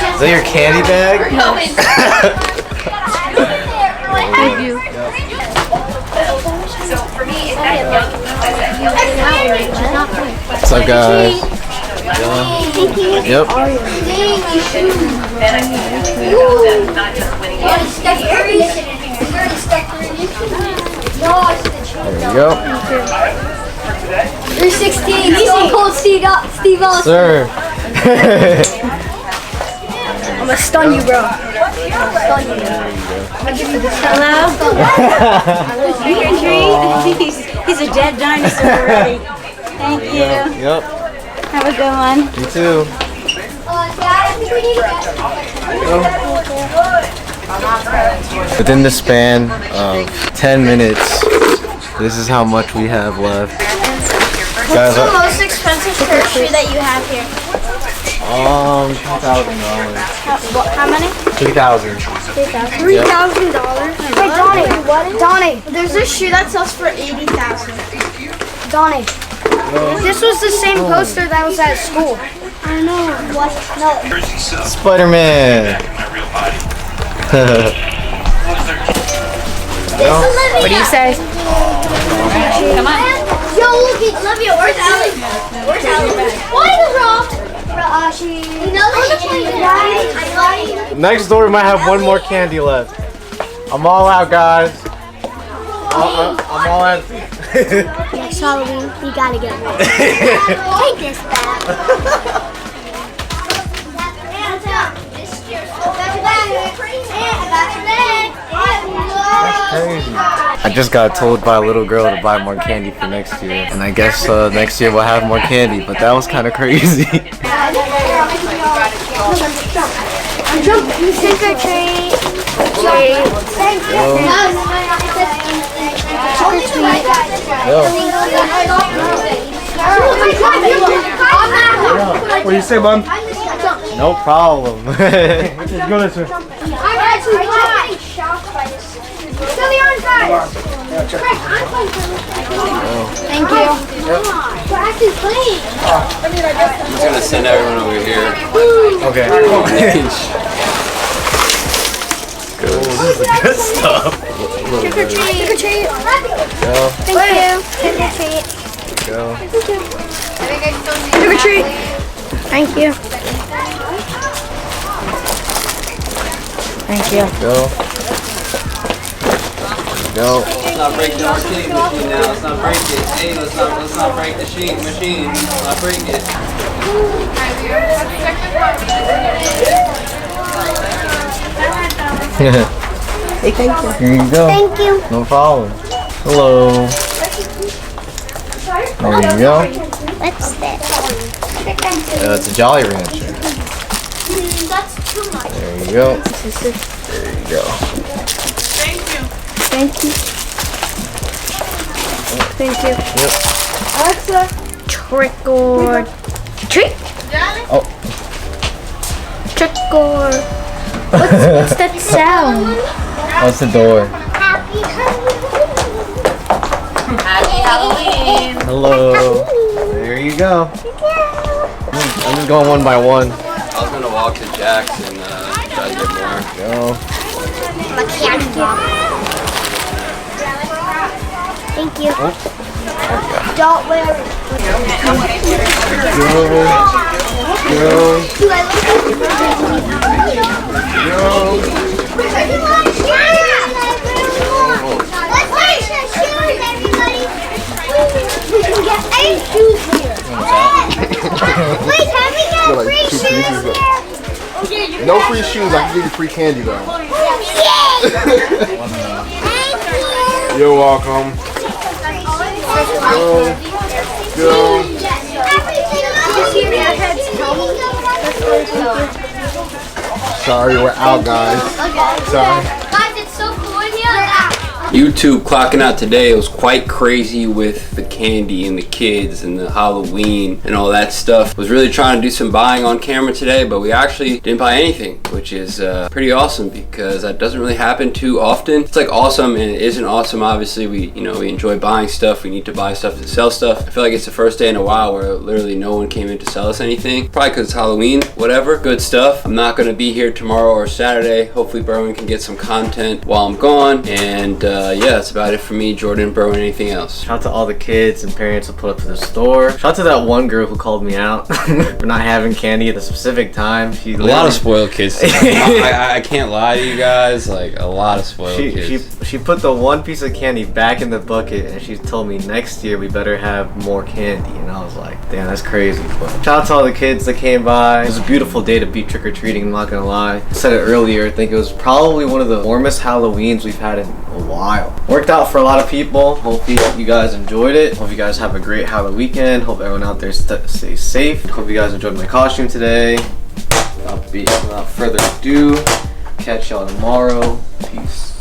Is that your candy bag? Thank you. So for me, it's that young. What's up, guys? Thank you. Yep. Thank you. then I think it's really about them not just winning games. There you go. 316. Stone Cold Steve Austin. Sir. I'm gonna stun you, bro. I'm gonna give you this. Hello. He's a dead dinosaur already. Thank you. Yep. Have a good one. You too. Within the span of 10 minutes, this is how much we have left. What's the most expensive shirt shoe that you have here? $2,000. How many? 3,000. $3,000. Wait, Donnie, there's a shoe that sells for $80,000. Donnie, this was the same poster that was at school. I know. What? No. Spider-Man. What do you say? Come on. Yo, look, it's Olivia. Where's Allie? Where's Allie? Why the rock? You know that Next door we might have one more candy left. I'm all out, guys. I'm all out. Next Halloween, we gotta get rid of it. Take this back. Crazy. I just got told by a little girl to buy more candy for next year, and I guess next year we'll have more candy. But that was kind of crazy. Trick or treat. What do you say, bud? No problem. Let's go this way. I'm actually getting shocked by this. Still the orange guys. Thank you. We're actually playing. I'm just gonna send everyone over here. Okay. This is the good stuff. Trick or treat. Trick or treat. Go. Thank you. Trick or treat. Go. Trick or treat. Thank you. Thank you. Go. Go. Let's not break the arcade machine now. Let's not break it. Hey, let's not break the machine. Let's not break it. Say thank you. Here you go. Thank you. No problem. Hello. There you go. What's this? It's a Jolly Rancher. That's too much. There you go. There you go. Thank you. Thank you. Yep. Alexa. Trick or treat. Oh. Trick or what's that sound? What's the door? Happy Halloween. Hello. There you go. I'm just going one by one. I was gonna walk to Jack's and try to get more. Go. Thank you. Don't wear it. Let's play some shoes, everybody. We can get 8 shoes here. Wait, can we get free shoes here? No free shoes. I can give you free candy though. Yay! Thank you. You're welcome. Go. Sorry, we're out, guys. Sorry. Guys, it's so cool in here. YouTube clocking out today. It was quite crazy with the candy and the kids and the Halloween and all that stuff. Was really trying to do some buying on camera today, but we actually didn't buy anything, which is pretty awesome because that doesn't really happen too often. It's like awesome and it isn't awesome. Obviously, we enjoy buying stuff. We need to buy stuff to sell stuff. I feel like it's the first day in a while where literally no one came in to sell us anything. Probably because it's Halloween, whatever. Good stuff. I'm not gonna be here tomorrow or Saturday. Hopefully, Berwin can get some content while I'm gone and yeah, that's about it for me. Jordan, Berwin, anything else? Shout out to all the kids and parents who put up to the store. Shout out to that one girl who called me out for not having candy at a specific time. She A lot of spoiled kids. I can't lie to you guys. Like, a lot of spoiled kids. She put the one piece of candy back in the bucket and she told me next year we better have more candy. And I was like, damn, that's crazy. But shout out to all the kids that came by. It was a beautiful day to be trick-or-treating, I'm not gonna lie. I said it earlier, I think it was probably one of the warmest Halloweens we've had in a while. Worked out for a lot of people. Hopefully you guys enjoyed it. Hope you guys have a great Halloween weekend. Hope everyone out there stays safe. Hope you guys enjoyed my costume today. Without further ado, catch y'all tomorrow. Peace.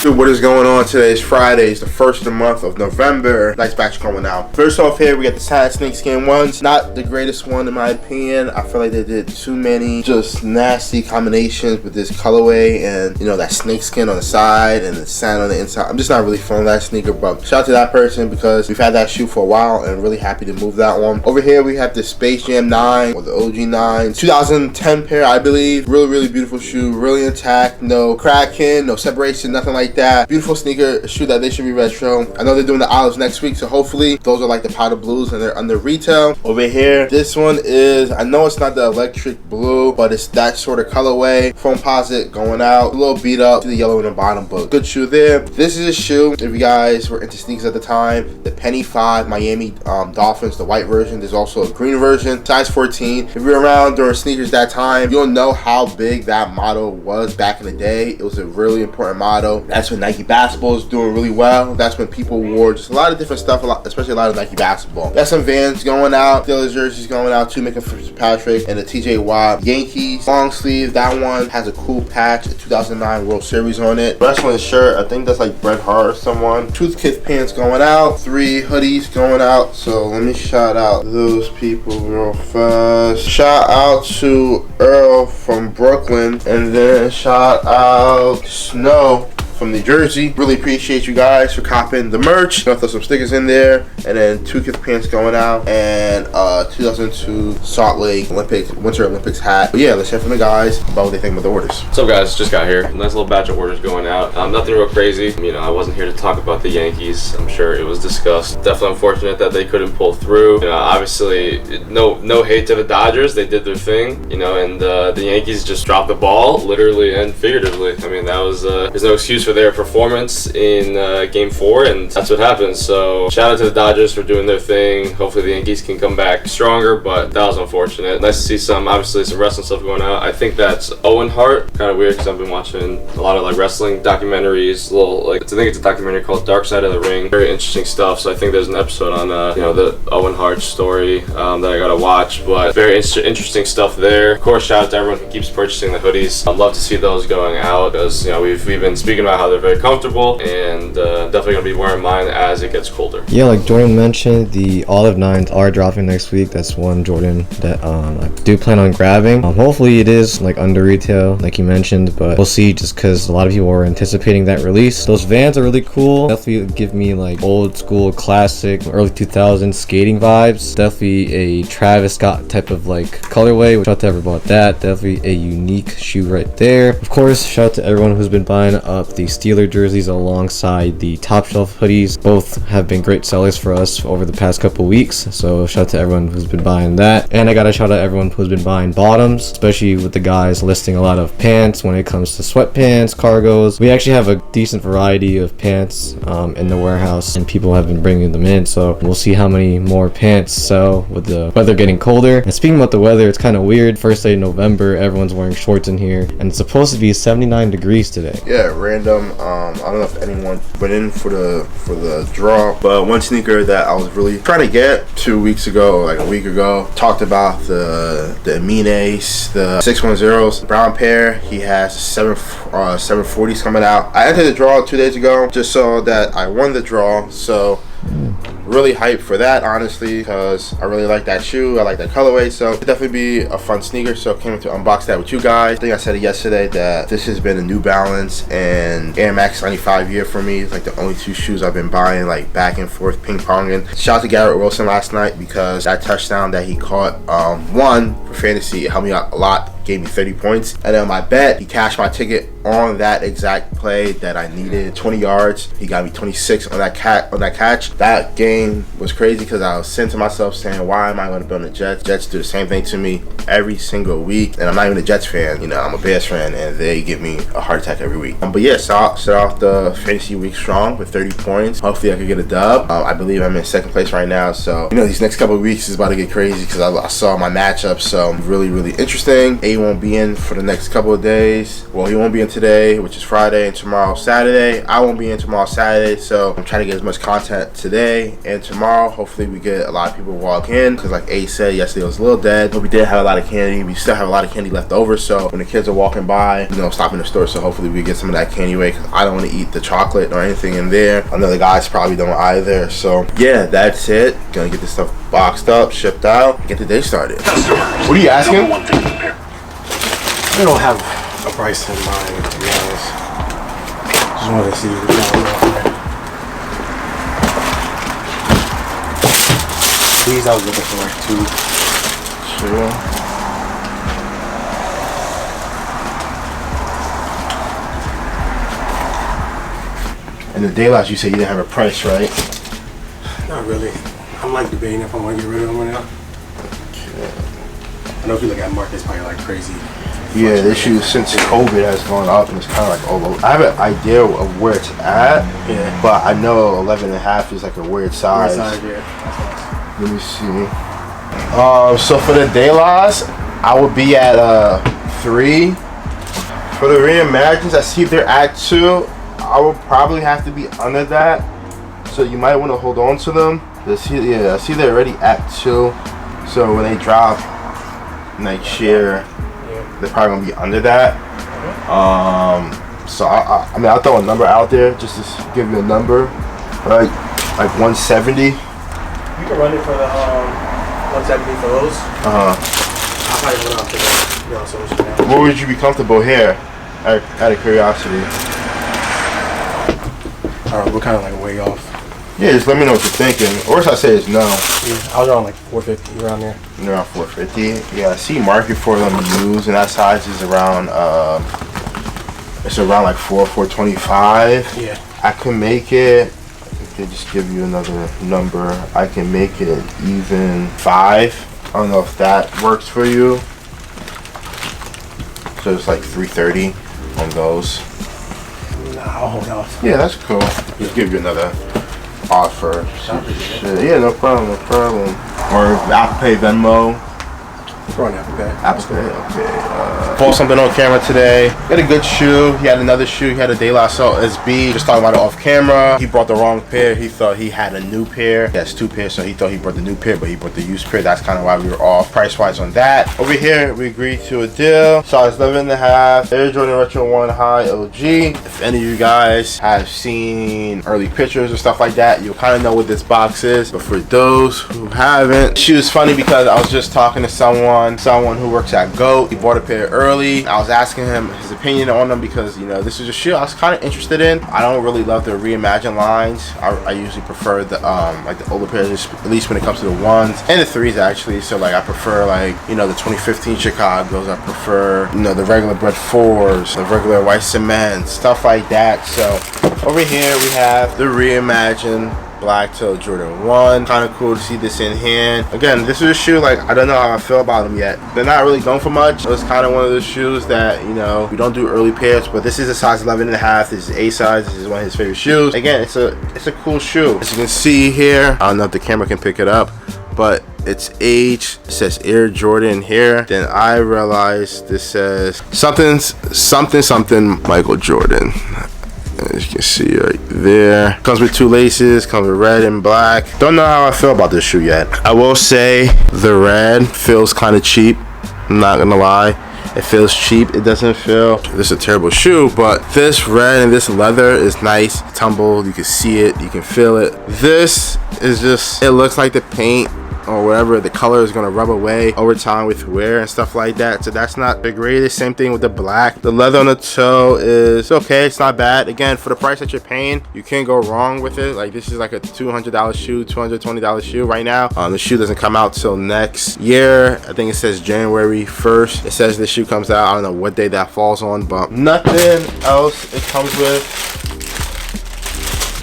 Dude, what is going on? Today is Friday. It's the first of the month of November. Nice batch coming out. First off here, we got the sad snakeskin ones. Not the greatest one in my opinion. I feel like they did too many just nasty combinations with this colorway and, you know, that snakeskin on the side and the sand on the inside. I'm just not really feeling that sneaker, but shout out to that person because we've had that shoe for a while and really happy to move that one. Over here, we have the Space Jam 9 or the OG 9. 2010 pair, I believe. Really, really beautiful shoe. Really intact. No cracking, no separation, nothing like that. Beautiful sneaker, shoe that they should be retro. I know they're doing the olives next week, so hopefully those are like the powder blues and they're under retail. Over here, this one is, I know it's not the electric blue, but it's that sort of colorway. Foamposite going out, a little beat up, to the yellow in the bottom, but good shoe there. This is a shoe, if you guys were into sneakers at the time, the Penny 5 Miami Dolphins, the white version. There's also a green version, size 14. If you're around during sneakers that time, you'll know how big that model was back in the day. It was a really important model. That's when Nike basketball is doing really well. That's when people wore just a lot of different stuff, especially a lot of Nike basketball. Got some Vans going out, Steelers jerseys going out, two Mika Fitzpatrick and the TJ Watt Yankees long sleeve. That one has a cool patch, a 2009 World Series on it. The rest one is shirt. I think that's like Bret Hart or someone. Toothkit pants going out, 3 hoodies going out. So let me shout out those people real fast. Shout out to Earl from Brooklyn, and then shout out Snow from New Jersey. Really appreciate you guys for copping the merch. Gonna throw some stickers in there, and then 2 Kith pants going out, and 2002 Salt Lake Winter Olympics hat. But yeah, let's hear from the guys about what they think about the orders. What's up, guys? Just got here. Nice little batch of orders going out. Nothing real crazy. You know, I wasn't here to talk about the Yankees. I'm sure it was discussed. Definitely unfortunate that they couldn't pull through. You know, obviously, no hate to the Dodgers. They did their thing. You know, and the Yankees just dropped the ball, literally and figuratively. I mean, that was there's no excuse for their performance in game 4, and that's what happened. So shout out to the Dodgers for doing their thing. Hopefully the Yankees can come back stronger, but that was unfortunate. Nice to see some wrestling stuff going out. I think that's Owen Hart. Kind of weird because I've been watching a lot of like wrestling documentaries. I think it's a documentary called Dark Side of the Ring. Very interesting stuff. So I think there's an episode on you know, the Owen Hart story that I gotta watch. But very interesting stuff there. Of course, shout out to everyone who keeps purchasing the hoodies. I'd love to see those going out because, you know, we've been speaking about how they're very comfortable, and definitely gonna be wearing mine as it gets colder. Yeah, like Jordan mentioned, the olive 9s are dropping next week. That's one Jordan that I do plan on grabbing. Hopefully it is like under retail like you mentioned, but we'll see, just because a lot of people were anticipating that release. Those Vans are really cool. Definitely give me like old school classic early 2000s skating vibes. Definitely a Travis Scott type of like colorway. Shout out to everyone about that. Definitely a unique shoe right there. Of course, shout out to everyone who's been buying up the Steeler jerseys alongside the Top Shelf hoodies. Both have been great sellers for us over the past couple weeks, so shout out to everyone who's been buying that. And I gotta shout out everyone who's been buying bottoms, especially with the guys listing a lot of pants when it comes to sweatpants, cargos. We actually have a decent variety of pants in the warehouse, and people have been bringing them in, so we'll see how many more pants sell with the weather getting colder. And speaking about the weather, it's kind of weird. First day of November, everyone's wearing shorts in here, and it's supposed to be 79 degrees today. Yeah, random. I don't know if anyone went in for the draw, but one sneaker that I was really trying to get 2 weeks ago, like a week ago, talked about the Amine Ace, the 610s, brown pair. He has 740s coming out. I entered the draw 2 days ago, just so that I won the draw. So really hyped for that, honestly, because I really like that shoe. I like that colorway, so it'd definitely be a fun sneaker. So I came to unbox that with you guys. I think I said it yesterday that this has been a New Balance and Air Max 95 year for me. It's like the only 2 shoes I've been buying, like back and forth, ping-ponging. Shout out to Garrett Wilson last night, because that touchdown that he caught, one, for fantasy, it helped me out a lot gave me 30 points. And then on my bet, he cashed my ticket on that exact play that I needed. 20 yards. He got me 26 on that catch. That game was crazy because I was saying to myself, saying, why am I going to bet on the Jets? Jets do the same thing to me every single week. And I'm not even a Jets fan. You know, I'm a Bears fan, and they give me a heart attack every week. But yeah, start off the fantasy week strong with 30 points. Hopefully I could get a dub. I believe I'm in second place right now. So, you know, these next couple of weeks is about to get crazy because I saw my matchup. So really, really interesting. A won't be in for the next couple of days. Well, he won't be in today, which is Friday, and tomorrow Saturday. I won't be in tomorrow Saturday. So I'm trying to get as much content today and tomorrow. Hopefully we get a lot of people walk in because like A said, yesterday was a little dead, but we did have a lot of candy. We still have a lot of candy left over. So when the kids are walking by, you know, stop in the store. So hopefully we get some of that candy away because I don't want to eat the chocolate or anything in there. I know the guys probably don't either. So yeah, that's it. Gonna get this stuff boxed up, shipped out, get the day started. What are you asking? I don't have a price in mind, to be honest. Just wanted to see what y'all offer. These I was looking for like two. Sure. And the daylights, you said you didn't have a price, right? Not really. I'm like debating if I want to get rid of them or not. I know if you look at markets, probably like crazy. Yeah, the issue since COVID has gone up and it's kind of like all over. I have an idea of where it's at, Yeah. but I know 11.5 is like a weird size. Weird size, yeah. Let me see. So for the day loss, I would be at 3. For the reimagines, I see they're at 2. I will probably have to be under that, so you might want to hold on to them. I see they're already at 2, so when they drop next year, they're probably gonna be under that. So I mean, I'll throw a number out there just to give you a number, like 170. You can run it for the 170 for those. I'll probably run out to that. You know, so what would you be comfortable here? Out of curiosity. We're kind of like way off. Yeah, just let me know what you're thinking. Or else I say is no. Yeah, I was around like 450 around there. You're around 450. Yeah, I see market for them used, and that size is around it's around like 425. Yeah. I can make it. I can just give you another number. I can make it even 5. I don't know if that works for you. So it's like 330 on those. Nah, I'll hold off. Yeah, that's cool. Just give you another offer. Shit. Yeah, no problem, no problem. Or Apple Pay, Venmo. Throwing Apple Pay. Apple Pay, okay. Pulled something on camera today. He had a good shoe. He had another shoe. He had a De La Soul SB. Just talking about it off camera. He brought the wrong pair. He thought he had a new pair. He has 2 pairs, so he thought he brought the new pair, but he brought the used pair. That's kind of why we were off price-wise on that. Over here, we agreed to a deal. Size 11.5. Air Jordan Retro 1 High OG. If any of you guys have seen early pictures or stuff like that, you'll kind of know what this box is. But for those who haven't, she was funny because I was just talking to someone who works at GOAT. He bought a pair early. I was asking him his opinion on them because, you know, this is a shoe I was kind of interested in. I don't really love the reimagine lines. I usually prefer the like the older pairs, at least when it comes to the 1s and the 3s actually. So like I prefer like, you know, the 2015 Chicago's. I prefer, you know, the regular Bred 4s, the regular white cement, stuff like that. So over here we have the reimagine Black Toe Jordan 1. Kind of cool to see this in hand. Again, this is a shoe, like, I don't know how I feel about them yet. They're not really going for much. It's kind of one of those shoes that, you know, we don't do early pairs, but this is a size 11.5. This is A size. This is one of his favorite shoes. Again, it's a cool shoe. As you can see here, I don't know if the camera can pick it up, but it's H. It says Air Jordan here. Then I realized this says something Michael Jordan. As you can see right there, comes with 2 laces, comes with red and black. Don't know how I feel about this shoe yet. I will say the red feels kind of cheap. I'm not gonna lie, it feels cheap. It doesn't feel this is a terrible shoe, but this red and this leather is nice. Tumbled, you can see it, you can feel it. This is just, it looks like the paint or whatever, the color is gonna rub away over time with wear and stuff like that. So that's not the greatest. Same thing with the black. The leather on the toe is okay. It's not bad. Again, for the price that you're paying, you can't go wrong with it. Like, this is like a $200 shoe, $220 shoe right now. The shoe doesn't come out till next year. I think it says January 1st. It says the shoe comes out. I don't know what day that falls on, but nothing else it comes with.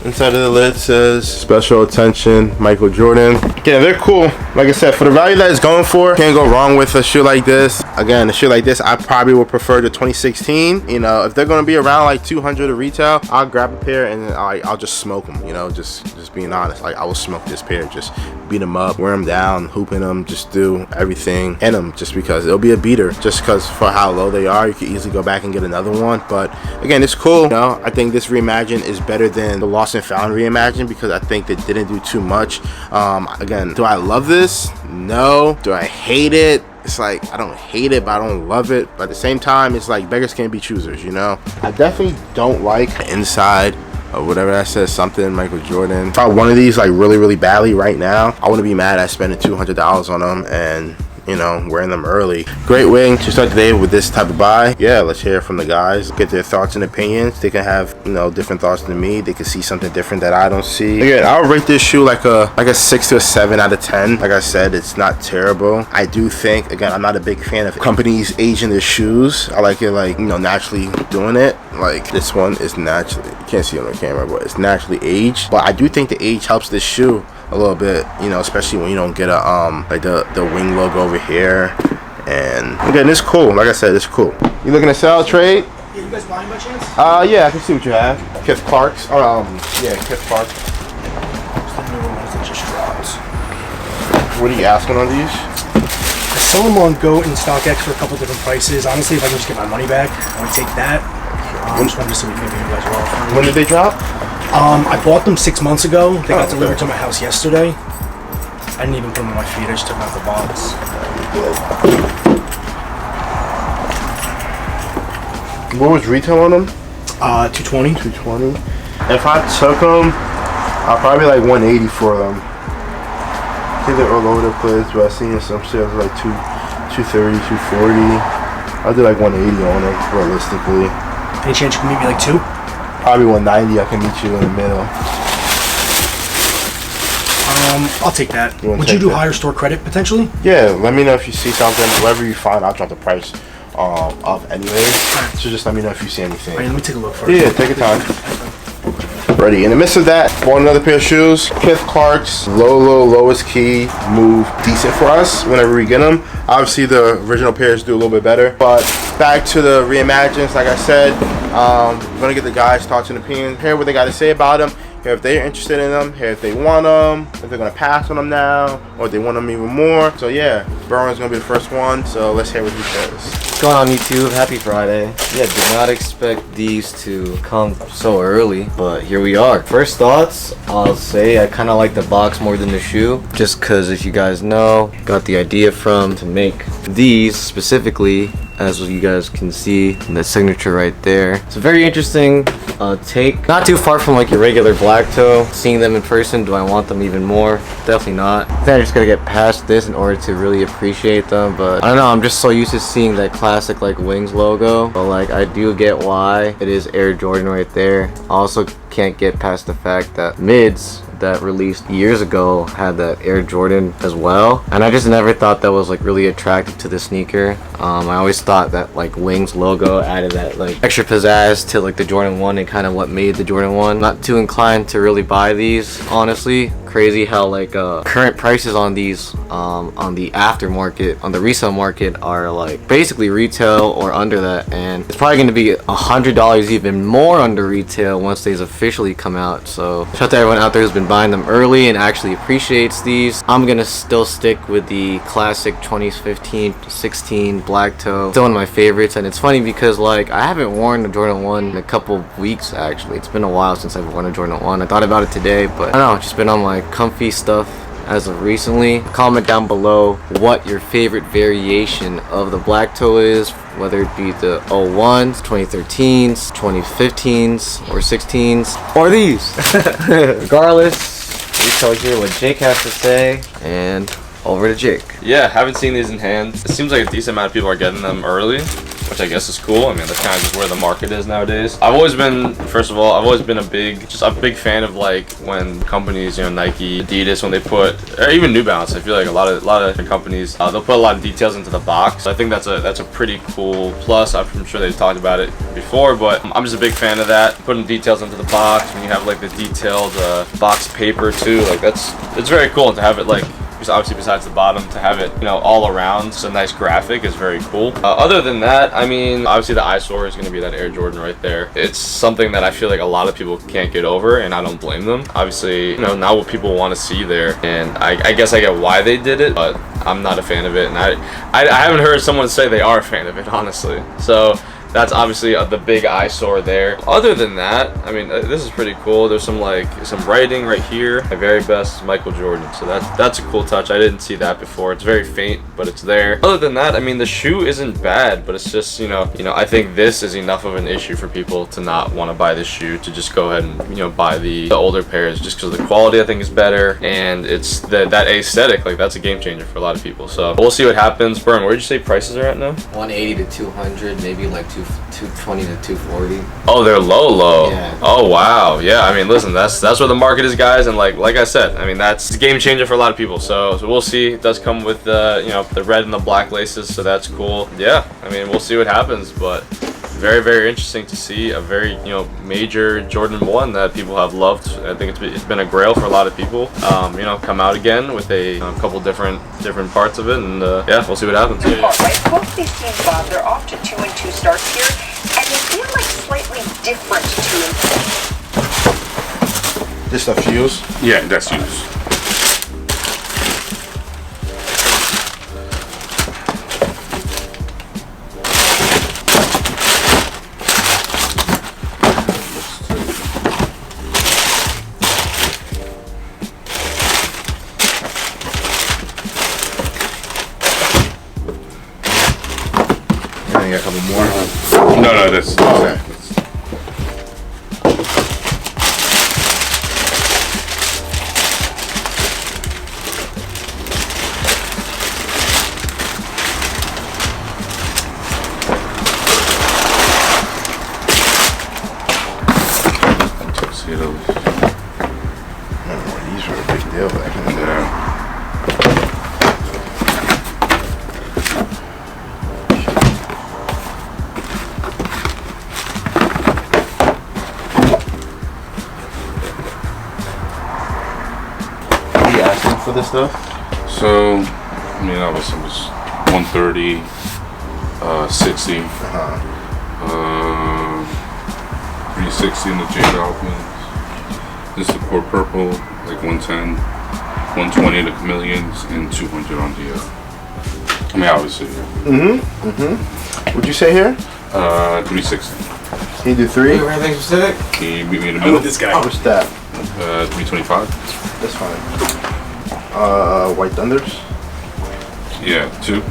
Inside of the lid says special attention Michael Jordan. Yeah, they're cool. Like I said, for the value that it's going for, can't go wrong with a shoe like this. Again, a shoe like this, I probably would prefer the 2016. You know, if they're gonna be around like 200 at retail, I'll grab a pair and I'll just smoke them. You know, just being honest, like I will smoke this pair, just beat them up, wear them down, hooping them, just do everything in them, just because it'll be a beater. Just because for how low they are, you could easily go back and get another one. But again, it's cool. You know, I think this reimagine is better than the Lost and Found reimagine because I think they didn't do too much. Again, do I love this? No. Do I hate it? It's like, I don't hate it, but I don't love it. But at the same time, it's like beggars can't be choosers, you know? I definitely don't like the inside or whatever that says, something Michael Jordan. If I want one of these like really badly right now, I wouldn't be mad at spending $200 on them and, you know, wearing them early. Great way to start the day with this type of buy. Yeah, let's hear from the guys, get their thoughts and opinions. They can have, you know, different thoughts than me. They can see something different that I don't see. Again, I'll rate this shoe like a 6 to a 7 out of 10. Like I said, it's not terrible. I do think, again, I'm not a big fan of companies aging their shoes. I like it, like, you know, naturally doing it. Like, this one is naturally, you can't see it on the camera, but it's naturally aged. But I do think the age helps this shoe a little bit, you know, especially when you don't get a like the wing logo over here. And again, it's cool. Like I said, it's cool. You looking to sell, trade? Yeah, you guys buying by chance? Yeah, I can see what you have. Kith Clark's. Yeah, Kith Clark. Just dropped. What are you asking on these? I saw them on Go in StockX for a couple different prices. Honestly, if I can just get my money back, I would take that. I just wanted to see what maybe you guys were offering. When did they drop? I bought them 6 months ago. They got delivered to my house yesterday. I didn't even put them on my feet. I just took them out the box. What was retail on them? 220. 220. If I took them, I'll probably like 180 for them. I think they're all over the place, but I've seen some sales like 230, 240. I'll do like 180 on them realistically. Any chance you can meet me like 2? Probably 190. I can meet you in the middle. I'll take that. Would take you do that? higher store credit potentially? Yeah, let me know if you see something. Whatever you find, I'll drop the price off anyways. So just let me know if you see anything. Alright, let me take a look first. Yeah, take your time. Ready. In the midst of that, bought another pair of shoes. Kith Clark's lowest key move decent for us whenever we get them. Obviously, the original pairs do a little bit better. But back to the reimagines, like I said, we're gonna get the guys' thoughts and opinions. Hear what they got to say about them. Hear if they're interested in them. Hear if they want them. If they're gonna pass on them now, or if they want them even more. So yeah, Burrow's gonna be the first one. So let's hear what he says. What's going on, YouTube? Happy Friday. Yeah, did not expect these to come so early, but here we are. First thoughts, I'll say I kind of like the box more than the shoe, just because if you guys know, got the idea from to make these specifically, as you guys can see in the signature right there. It's a very interesting take. Not too far from like your regular black toe. Seeing them in person, do I want them even more? Definitely not. I think I just gotta get past this in order to really appreciate them, but I don't know, I'm just so used to seeing that classic like Wings logo, but like I do get why it is Air Jordan right there. I also can't get past the fact that mids that released years ago had that Air Jordan as well, and I just never thought that was like really attractive to the sneaker. I always thought that like Wings logo added that like extra pizzazz to like the Jordan 1 and kind of what made the Jordan 1. Not too inclined to really buy these, honestly. Crazy how like current prices on these on the aftermarket, on the resale market, are like basically retail or under that, and it's probably going to be $100 even more under retail once these officially come out. So shout out to everyone out there who's been buying them early and actually appreciates these. I'm gonna still stick with the classic 2015-16 black toe. Still one of my favorites, and it's funny because like I haven't worn the Jordan 1 in a couple weeks actually. It's been a while since I've worn a Jordan 1. I thought about it today, but I don't know, it's just been on my comfy stuff as of recently. Comment down below what your favorite variation of the black toe is, whether it be the 01s, 2013s, 2015s, or 16s, or these. Regardless, we shall hear what Jake has to say, and over to Jake. Yeah, haven't seen these in hand. It seems like a decent amount of people are getting them early, which I guess is cool. I mean, that's kind of just where the market is nowadays. I've always been, first of all, I've always been a big fan of like when companies, you know, Nike, Adidas, when they put, or even New Balance, I feel like a lot of different companies, they'll put a lot of details into the box. So I think that's a pretty cool plus. I'm sure they've talked about it before, but I'm just a big fan of that. Putting details into the box, when you have like the detailed box paper too, like it's very cool to have it like, obviously besides the bottom, to have it, you know, all around, it's a nice graphic, is very cool. Other than that, I mean, obviously the eyesore is going to be that Air Jordan right there. It's something that I feel like a lot of people can't get over, and I don't blame them. Obviously, you know, not what people want to see there, and I guess I get why they did it, but I'm not a fan of it, and I haven't heard someone say they are a fan of it, honestly. So that's obviously the big eyesore there. Other than that, I mean, this is pretty cool. There's some writing right here. My very best, Michael Jordan. So that's a cool touch. I didn't see that before. It's very faint, but it's there. Other than that, I mean, the shoe isn't bad, but it's just, you know, I think this is enough of an issue for people to not want to buy this shoe, to just go ahead and, you know, buy the older pairs, just because the quality I think is better, and it's that aesthetic, like that's a game changer for a lot of people. So we'll see what happens. Burn, where did you say prices are at now? 180 to 200, maybe like 220 to 240. Oh, they're low. Yeah. Oh wow. Yeah, I mean, listen, that's where the market is, guys, and like I said, I mean, that's a game changer for a lot of people. So we'll see. It does come with you know, the red and the black laces, so that's cool. Yeah, I mean, we'll see what happens, but very, very interesting to see a very, you know, major Jordan 1 that people have loved. I think it's been a grail for a lot of people. You know, come out again with a couple different parts of it, and yeah, we'll see what happens. Right, both these teams, Bob, they're off to 2-2 starts here, and they feel like slightly different to. Just a fuse? Yeah, that's used. I got a couple more. No, that's Okay. tuxedos. These were a big deal back in the day. Yeah. For this stuff? So, I mean, obviously it was 130, 60, 360 in the J Dolphins. This is the core purple, like 110, 120 the Chameleons, and 200 on the, I mean, obviously. What'd you say here? 360. Can you do three? Anything specific? Can you meet me in the middle? This guy. What's that? 325. That's fine. White Thunders? Yeah, 2.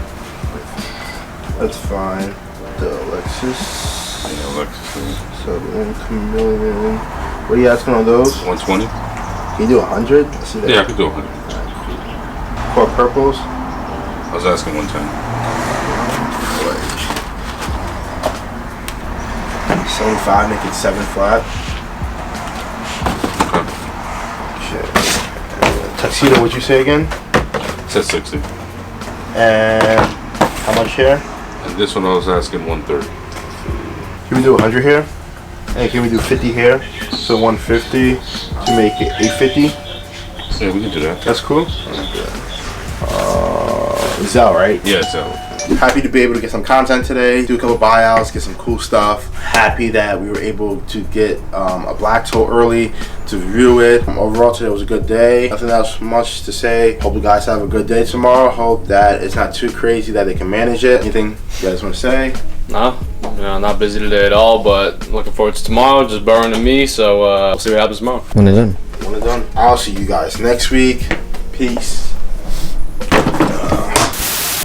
That's fine. The Alexis. Yeah, Alexis. So one Chameleon. What are you asking on those? 120. Can you do 100? Let's see that. Yeah, I could do 100. Core purples? I was asking 110. 75, make it 7 flat. Okay. Tuxedo, what'd you say again? It says 60. And how much here? And this one I was asking 130. Can we do 100 here? And can we do 50 here? So 150 to make it 850? Yeah, we can do that. That's cool. Zell, right? Yeah, Zell. Happy to be able to get some content today, do a couple buyouts, get some cool stuff. Happy that we were able to get a black toe early to review it. Overall today was a good day. Nothing else much to say. Hope you guys have a good day tomorrow. Hope that it's not too crazy, that they can manage it. Anything you guys want to say? No, not busy today at all, but looking forward to tomorrow. Just borrowing to me, so we'll see what happens tomorrow. When it's done. When it's done. I'll see you guys next week. Peace.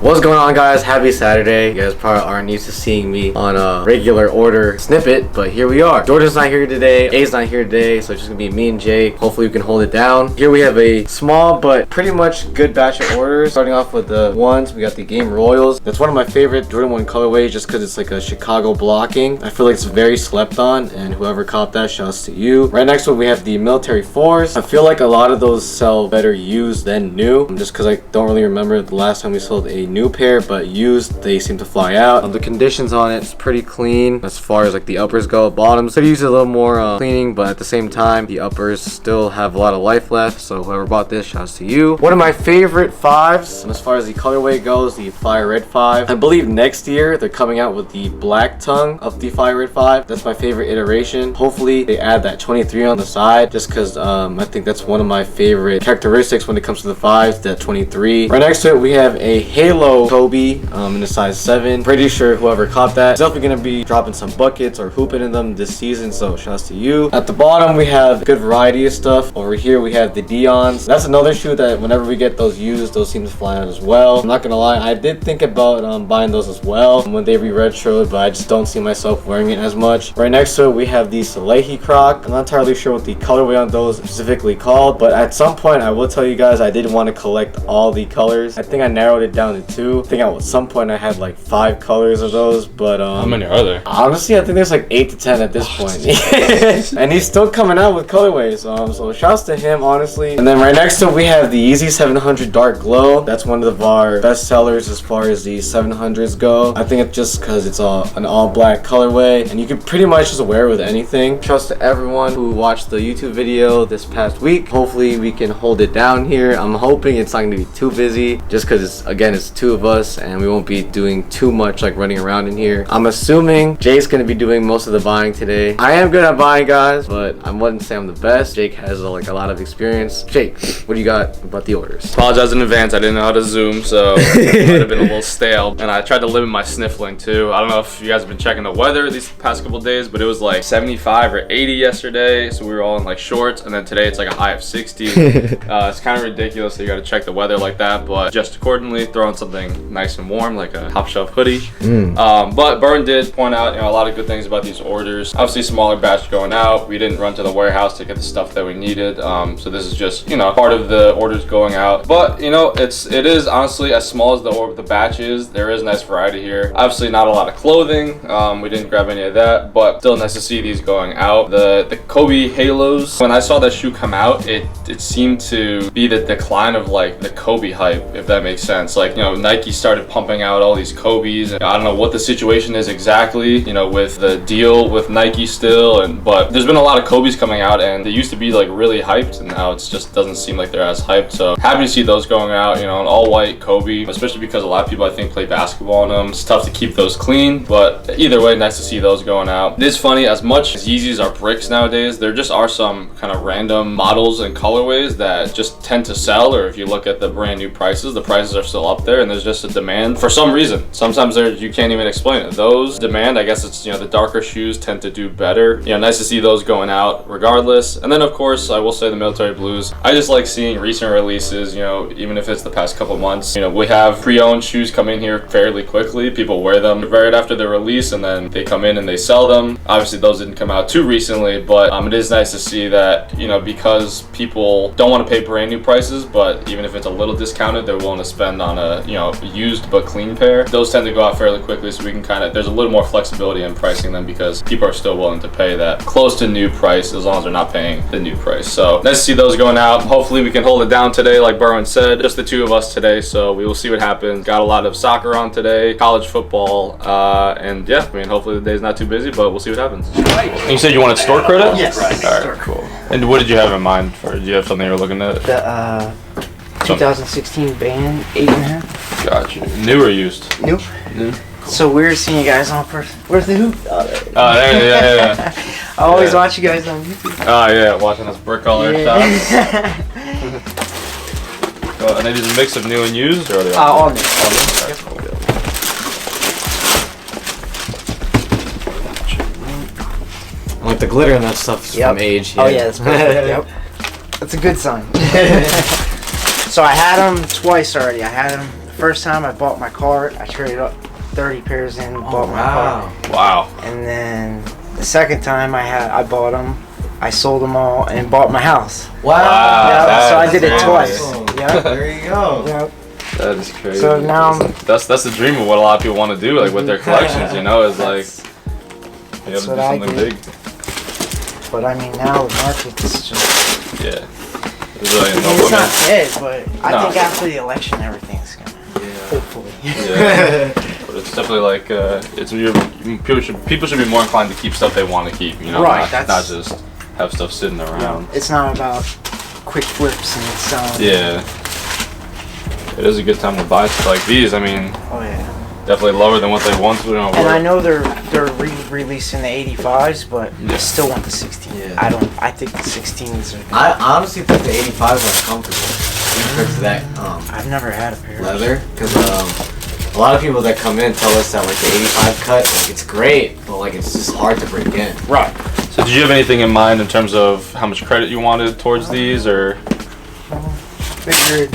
What's going on, guys? Happy Saturday. You guys probably aren't used to seeing me on a regular order snippet, but here we are. Jordan's not here today, A's not here today, so it's just gonna be me and Jake. Hopefully we can hold it down. Here we have a small but pretty much good batch of orders. Starting off with the ones, we got the Game Royals. That's one of my favorite Jordan 1 colorways just because it's like a Chicago blocking. I feel like it's very slept on, and whoever caught that, shouts to you. Right next to it, we have the Military Force. I feel like a lot of those sell better used than new, just because I don't really remember the last time we sold a new pair, but used, they seem to fly out. The conditions on it's pretty clean as far as like the uppers go. Bottoms could use a little more cleaning, but at the same time, the uppers still have a lot of life left, so whoever bought this, shouts to you. One of my favorite 5s, as far as the colorway goes, the Fire Red 5. I believe next year, they're coming out with the black tongue of the Fire Red 5. That's my favorite iteration. Hopefully, they add that 23 on the side, just because I think that's one of my favorite characteristics when it comes to the 5s, that 23. Right next to it, we have a Halo Kobe in the size 7. Pretty sure whoever caught that is definitely going to be dropping some buckets or hooping in them this season, so shouts to you. At the bottom, we have a good variety of stuff. Over here, we have the Dions. That's another shoe that whenever we get those used, those seem to fly out as well. I'm not going to lie, I did think about buying those as well when they re-retroed, but I just don't see myself wearing it as much. Right next to it, we have the Salehi Croc. I'm not entirely sure what the colorway on those is specifically called, but at some point, I will tell you guys, I did want to collect all the colors. I think I narrowed it down to 2. I think at some point I had like 5 colors of those, but how many are there? Honestly, I think there's like 8 to 10 at this point. And he's still coming out with colorways, so shouts to him, honestly. And then right next to it, we have the Yeezy 700 Dark Glow. That's one of our best sellers as far as the 700s go. I think it's just because it's an all black colorway, and you can pretty much just wear it with anything. Shouts to everyone who watched the YouTube video this past week. Hopefully we can hold it down here. I'm hoping it's not going to be too busy, just because it's 2 of us and we won't be doing too much like running around in here. I'm assuming Jake's going to be doing most of the buying today. I am good at buying, guys, but I wouldn't say I'm the best. Jake has like a lot of experience. Jake, what do you got about the orders? Apologize in advance, I didn't know how to zoom, so it might have been a little stale. And I tried to limit my sniffling too. I don't know if you guys have been checking the weather these past couple days, but it was like 75 or 80 yesterday, so we were all in like shorts, and then today it's like a high of 60. It's kind of ridiculous that you got to check the weather like that, but just accordingly, throw on something nice and warm like a top shelf hoodie. But Burn did point out a lot of good things about these orders. Obviously, smaller batch going out. We didn't run to the warehouse to get the stuff that we needed, so this is just part of the orders going out. But it is honestly, as small as the batch is, there is nice variety here. Obviously, not a lot of clothing. We didn't grab any of that, but still nice to see these going out. The Kobe Halos. When I saw that shoe come out, it seemed to be the decline of like the Kobe hype, if that makes sense. Like Nike started pumping out all these Kobe's, and I don't know what the situation is exactly, with the deal with Nike still, but there's been a lot of Kobe's coming out, and they used to be like really hyped, and now it just doesn't seem like they're as hyped. So happy to see those going out, an all white Kobe, especially because a lot of people I think play basketball in them. It's tough to keep those clean, but either way, nice to see those going out. It is funny, as much as Yeezys are bricks nowadays, there just are some kind of random models and colorways that just tend to sell, or if you look at the brand new prices, the prices are still up there, and there's just a demand for some reason. Sometimes you can't even explain it. Those demand, I guess it's the darker shoes tend to do better. Nice to see those going out regardless. And then of course I will say the Military Blues. I just like seeing recent releases, even if it's the past couple months. We have pre-owned shoes come in here fairly quickly. People wear them right after the release, and then they come in and they sell them. Obviously those didn't come out too recently, but it is nice to see that because people don't want to pay brand new prices, but even if it's a little discounted, they're willing to spend on a used but clean pair. Those tend to go out fairly quickly, so we can there's a little more flexibility in pricing them because people are still willing to pay that close to new price as long as they're not paying the new price. So nice to see those going out. Hopefully we can hold it down today, like Berwin said. Just the 2 of us today, so we will see what happens. Got a lot of soccer on today, college football, and yeah, hopefully the day's not too busy, but we'll see what happens. And you said you wanted store credit? Yes. All right, cool. And what did you have in mind for? Did you have something you were looking at? The 2016 band 8.5. Got you. New or used? New. So weird seeing you guys on first. Where's the hoop? Yeah. I always watch you guys on YouTube. Oh yeah, watching us brick all our shots. And they just a mix of new and used, or are they all new? All new. Okay, cool. Like the glitter and that stuff from age. Yeah. Oh yeah, that's perfect. Yep. That's a good sign. So I had them twice already. I had them first time I bought my car, I traded up 30 pairs in, bought my car. Wow. And then the second time I bought them, I sold them all and bought my house. Wow. Yeah, so I did it twice. Yeah. There you go. Yep. That is crazy. So now that's the dream of what a lot of people want to do, like with their collections. You know, is like you have to do something big. But I mean, now the market is just There's really it's not dead, but I think after the election, everything's gonna hopefully. Yeah. But it's definitely like people should be more inclined to keep stuff they want to keep. You know, right? Not just have stuff sitting around. It's not about quick flips and selling. Yeah. It is a good time to buy stuff like these. I mean, definitely lower than what they once were. And I know they're re-releasing the 85s, but I still want the 16. Yeah. I think the 16s are good. I honestly think the 85s are comfortable compared to that. I've never had a pair leather, because a lot of people that come in tell us that like the 85 cut, like it's great, but like it's just hard to break in. Right. So did you have anything in mind in terms of how much credit you wanted towards these, or? Figured,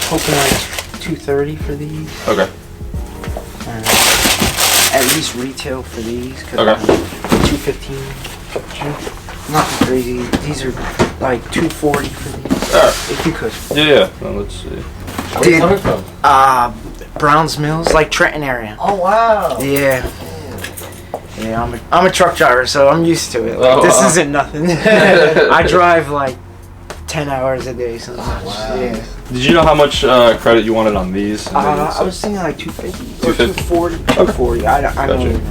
hoping like 230 for these. Okay. At least retail for these. Okay. 215. Nothing crazy. These are like 240 for these. If you could. Yeah. Well, let's see. Where are you coming from? Browns Mills, like Trenton area. Oh wow. Yeah. Yeah, I'm a truck driver, so I'm used to it. Like, this isn't nothing. I drive like 10 hours a day sometimes. Wow. Yeah. Did you know how much credit you wanted on these? I was thinking like 250 or 240. 240. I don't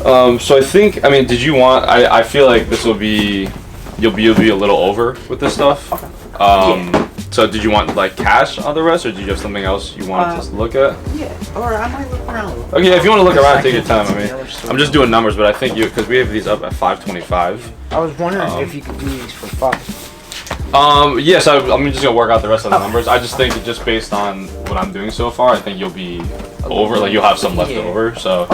know. So I think, I mean, did you want? I feel like this will be, you'll be a little over with this stuff. Okay. So did you want like cash on the rest, or did you have something else you wanted to look at? Yeah. Or I might look around. Okay, if you want to look around, take your time. I mean, I'm just doing numbers, but I think because we have these up at 525. I was wondering if you could do these for 5. Yes, I'm just gonna work out the rest of the numbers. I just think that just based on what I'm doing so far, I think you'll be over. Like you'll have some left over. So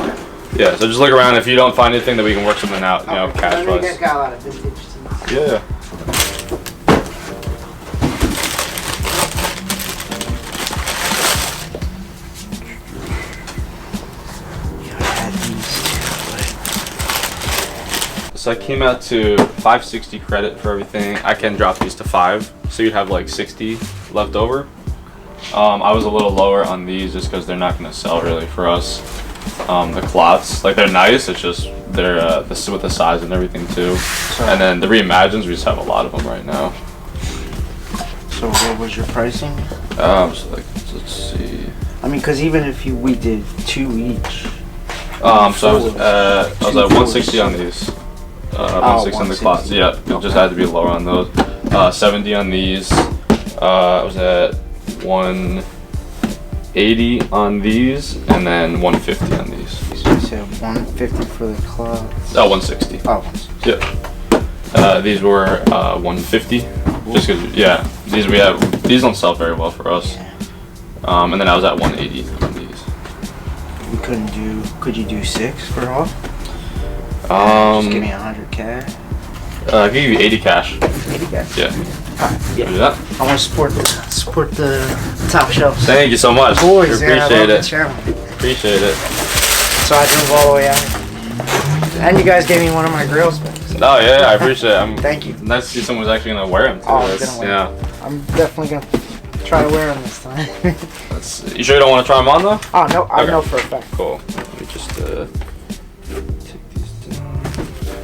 yeah, so just look around. If you don't find anything, then we can work something out. You know, cash wise. You guys got a lot of vintage tees. Yeah. So I came out to 560 credit for everything. I can drop these to 5, so you'd have like 60 left over. I was a little lower on these just because they're not going to sell really for us. The cloths, like they're nice, it's just they're with the size and everything too. And then the reimagines, we just have a lot of them right now. So what was your pricing? So like, let's see. I mean, because even if we did 2 each. So I was at 160 on these. 160 on the cloths. Yeah, it just had to be lower on those. 70 on these. I was at 180 on these, and then 150 on these. So you said 150 for the cloths. 160. Oh, 160. Yeah. These were 150. Just because, these don't sell very well for us. And then I was at 180 on these. We could you do 6 for all? Just give me 100 cash. I'll give you 80 cash. 80 cash? Yeah. Alright, yeah. Do that. I want to support the top shelf. Thank you so much. Boys, appreciate it. Appreciate it. So I drove all the way out. And you guys gave me one of my Grail specs. Oh yeah, I appreciate it. Thank you. Nice to see someone's actually gonna wear them too. I'm gonna wear them. I'm definitely gonna try to wear them this time. You sure you don't want to try them on though? Oh no, I know for a fact. Cool. Let me just take these down.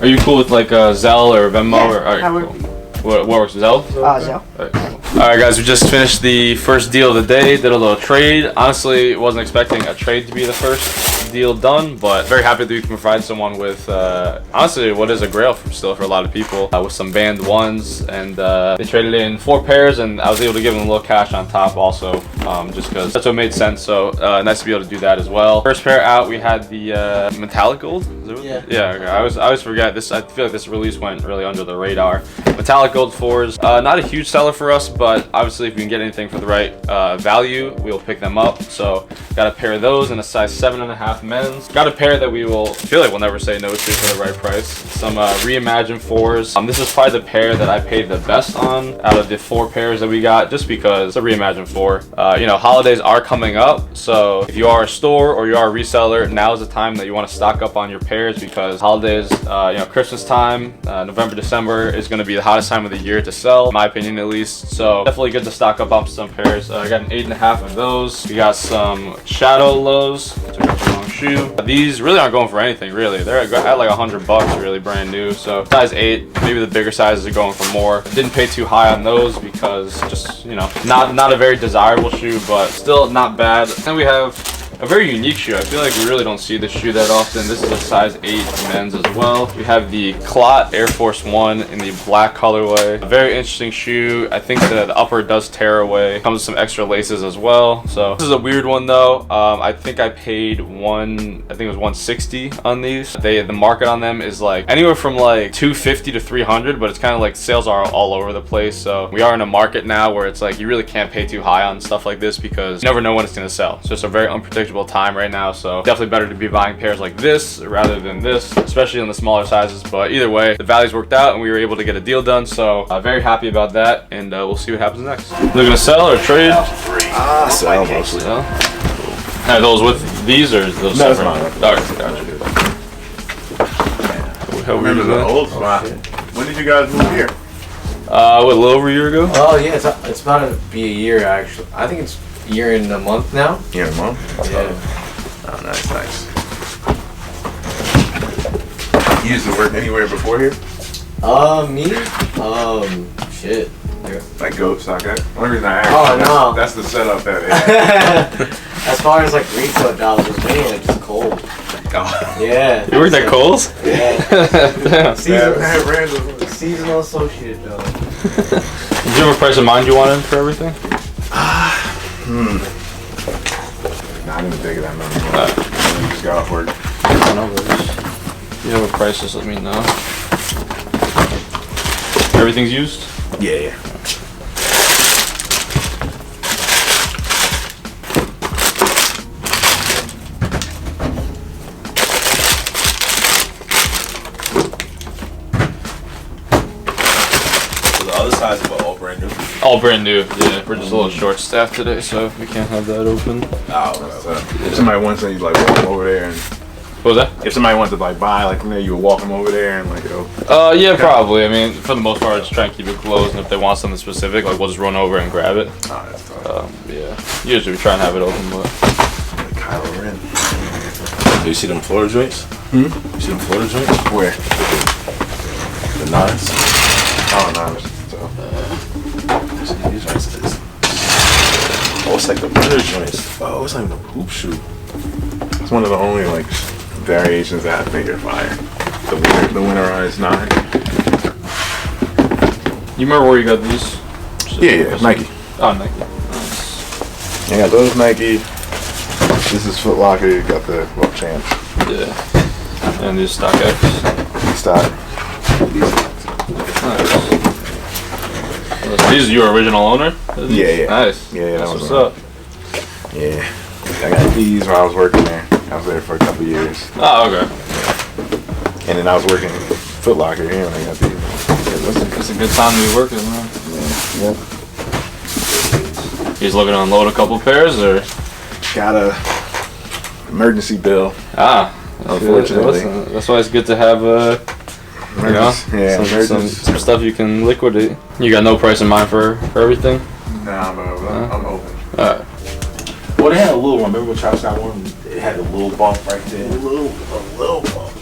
Are you cool with like Zelle or Venmo? Yeah, or cool. What works? Zelle? Zelle. Alright, cool. Alright guys, we just finished the first deal of the day, did a little trade. Honestly, wasn't expecting a trade to be the first deal done, but very happy that we can provide someone with honestly what is a grail still for a lot of people, with some band ones, and they traded in 4 pairs, and I was able to give them a little cash on top also, just because that's what made sense. So nice to be able to do that as well. First pair out, we had the metallic gold. Yeah, okay. I always forget this. I feel like this release went really under the radar. Metallic gold 4s, not a huge seller for us, but obviously if we can get anything for the right value, we'll pick them up. So got a pair of those in a size 7.5 men's. Got a pair that feel like we'll never say no to for the right price. Some reimagine 4s. This is probably the pair that I paid the best on out of the 4 pairs that we got, just because it's a reimagine 4. you know, holidays are coming up, so if you are a store or you are a reseller, now is the time that you want to stock up on your pairs, because holidays, you know, Christmas time, November, December is going to be the hottest time of the year to sell, in my opinion at least. So definitely good to stock up on some pairs. I got an 8.5 of those. We got some Shadow Lows. Took out the wrong shoe. These really aren't going for anything, really. They're at like $100, really brand new. So size 8, maybe the bigger sizes are going for more. Didn't pay too high on those because just, you know, not a very desirable shoe, but still not bad. And we have a very unique shoe. I feel like we really don't see this shoe that often. This is a size 8 men's as well. We have the Clot Air Force 1 in the black colorway. A very interesting shoe. I think the upper does tear away. Comes with some extra laces as well. So this is a weird one though. I think I paid I think it was $160 on these. The market on them is like anywhere from like $250 to $300, but it's kind of like sales are all over the place. So we are in a market now where it's like you really can't pay too high on stuff like this because you never know when it's gonna sell. It's just a very unpredictable time right now, so definitely better to be buying pairs like this rather than this, especially in the smaller sizes. But either way, the values worked out and we were able to get a deal done, so very happy about that, and we'll see what happens next. They're gonna sell or trade? Sell mostly. Sell. Are those with these or those no, separate? Alright, gotcha. How weird is that? Old spot. When did you guys move here? What, a little over a year ago? Oh yeah, it's about to be a year actually. I think it's a year and a month now. Year and a month? Yeah. Oh, nice, nice. You used to work anywhere before here? Me? Shit. Like Goat Stock. Only reason I asked. Oh, no. That's the setup that it is. As far as like retail jobs, it was mainly like just cold. Oh. Yeah. You worked at Kohl's? Yeah. Damn. Seasonal associate job. Did you have a price in mind you wanted for everything? Nah, I didn't think of that number. I just got off work. If you have a price, just let me know. Everything's used? Yeah. All brand new, yeah. We're just a little short staffed today, so we can't have that open. Oh, if somebody wants to, you like walk them over there and. What was that? If somebody wants to like buy like from there, you would walk them over there and like go. Yeah, probably. I mean, for the most part, just try and keep it closed, and if they want something specific, like we'll just run over and grab it. Oh, that's tough. Yeah. Usually we try and have it open, but. Kylo Ren. Do you see them Florida joints? You see them Florida joints? Where? The nines? Oh, no. These joints is. Oh, it's like the British joints. Oh, it's like the hoop shoe. It's one of the only like variations that I think are fire. The winterized 9. You remember where you got these? Yeah, Nike. Oh, Nike. Nice. I got those Nike. This is Foot Locker. You got the Champ. Yeah. And these StockX. Stock. Nice. These are your original owner? Yeah. Nice. Yeah, that's what's up. Yeah. I got these while I was working there. I was there for a couple years. Oh, okay. And then I was working Foot Locker here and I got these. It's a good time to be working, man. Yeah. He's looking to unload a couple pairs, or? Got a emergency bill. Unfortunately. That's why it's good to have some stuff you can liquidate. You got no price in mind for everything? Nah, but I'm open. Alright. Well, they had a little one. Remember when Travis got one? It had a little bump right there. A little bump.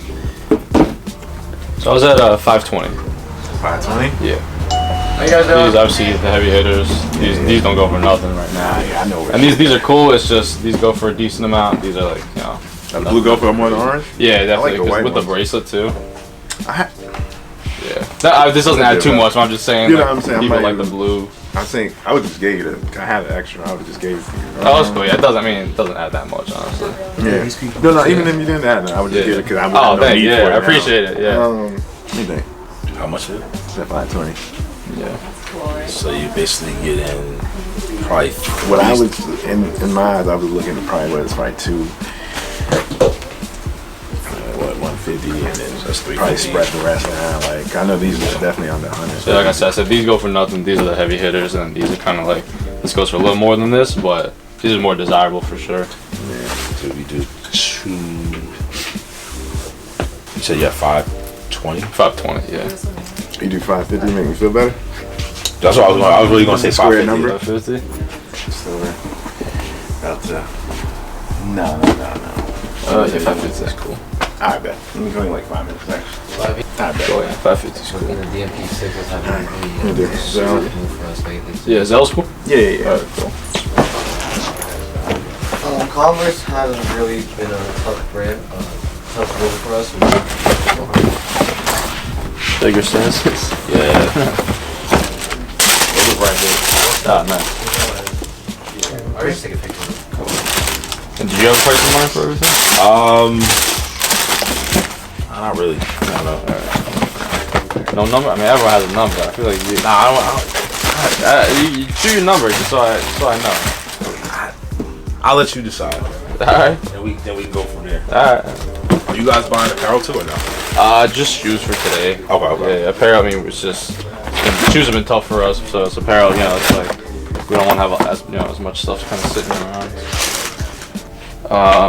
So I was at 520. 520? Yeah. How you guys doing? These obviously the heavy hitters. These don't go for nothing right now. Yeah, I know. And these are cool. It's just these go for a decent amount. These are like, you know. The blue go for more than orange? Yeah, definitely. I like the white with ones. the bracelet too. Yeah. This doesn't add too much. But I'm just saying. You know what I'm saying? People like the blue. I think I would just give you the. I had an extra. I would just give you. Oh, that's cool. Yeah, it doesn't. I mean, it doesn't add that much, honestly. Yeah. No. Even if you didn't add that, I would just give it because I would. Oh, thank you. Yeah, I appreciate it. Yeah. What do you think? How much is it? It's at 520. Yeah. So you basically get in probably. What I was in my eyes, I was looking at probably what it's probably 150, and then that's probably spread the rest around. Like I know these are definitely under 100. So like I said, these go for nothing. These are the heavy hitters, and these are kind of like this goes for a little more than this, but these are more desirable for sure. Yeah. So we do 2. You said you have 520? 520, yeah. You do 550, make me feel better? That's what I was really gonna say. Square 550. number? 550? Still there. About to. No. Yeah, 550 is cool. I bet. Let me go in like 5 minutes actually. I bet. Oh yeah, 550 is cool. The DMP6 is having a Zell. move for us lately. Yeah, Zell's cool? Yeah. Alright, cool. Converse hasn't really been a tough brand, tough move for us. Bigger senses? Yeah. Ah, nice. I just take a picture. And did you have a price in mind for everything? Not really. No. No number? I mean, everyone has a number. I feel like you... Nah, I don't. You do your number just so I know. I'll let you decide. Alright. Then we can go from there. Alright. Are you guys buying apparel too or no? Just shoes for today. Okay. Yeah, apparel, I mean, it's just... Shoes have been tough for us, so it's apparel, you know, it's like... We don't want to have as much stuff kind of sitting around.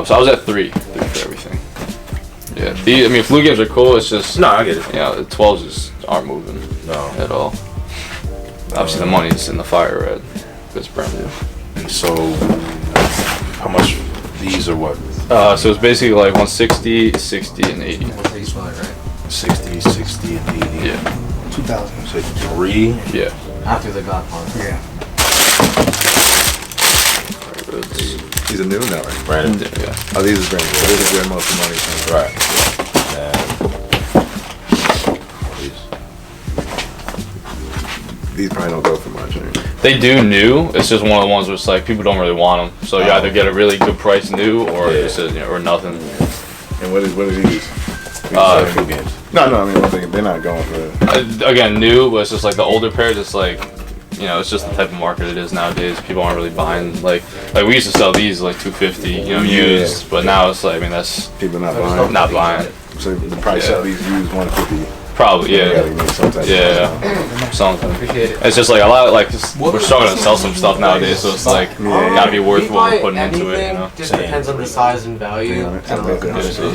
So I was at 3 for everything. Yeah, I mean, flu games are cool, it's just... No, I get it. You know, the 12s just aren't moving. No. At all. Obviously the money's in the fire red. It's brand new. And so, how much these are what? So it's basically like 160, 60, and 80. 60, 60, and 80. Yeah. 2,000. So 3? Yeah. After the Godfather. Yeah. These are new now, right? Brand new. Yeah. Oh, these are brand new. These are where most of the money's from. Right. These probably don't go for much. Right? They do new. It's just one of the ones where it's like people don't really want them. So you either get a really good price new or just or nothing. And what are these? Flu games. No, I mean, I'm thinking they're not going for. Again, new, but it's just like the older pairs. It's like, you know, it's just the type of market it is nowadays. People aren't really buying like we used to sell these like $250, used, but now it's like, I mean, that's people not buying. Not buying. So the price of these used $150. Probably, something. It's just like a lot of we're starting to sell some stuff nowadays, so it's like gotta be worth what we're putting into it, you know. Just depends on the size and value.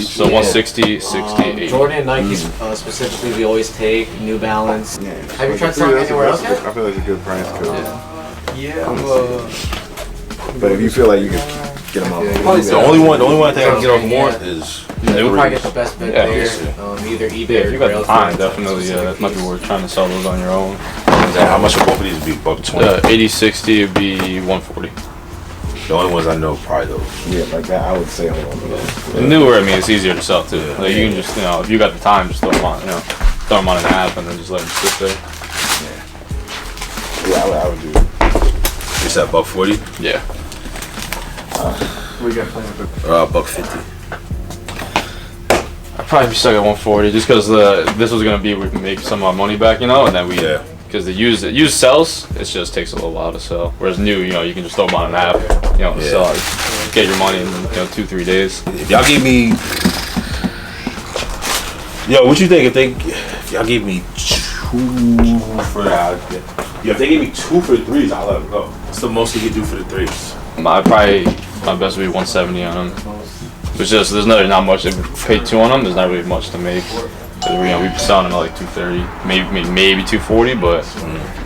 So 160, 60, 80. Jordan and Nike specifically, we always take New Balance. Yeah. Have you tried selling anywhere else yet? I feel like it's a good price. Yeah. But if you feel like you can get them off, the only one I think I can get off more is. They would probably get the best bet there. Either eBay or if you got Grail. the time, definitely, that might be worth trying to sell those on your own. How much would both of these be? $120? 80, 60 would be 140. The only ones I know probably those. Yeah, like that, I would say hold on. And newer, I mean, it's easier to sell too. Like you can just, if you got the time, just throw them on, throw them on an app and then just let them sit there. Yeah, I would do. You said $140? Yeah. We got plenty of $150. I'd probably be stuck at 140 just because this was gonna be we can make some of our money back, and then we because the used sells, it just takes a little while to sell. Whereas new, you can just throw them on an app, sell it, get your money in 2-3 days. If y'all gave me, what you think if y'all gave me 2 for if they gave me 2 for the 3s, I'll let them go. What's the most you can do for the 3s? My best would be 170 on them. It's just there's not much. If we pay 2 on them, there's not really much to make. We'd be selling them at like 230, maybe 240, but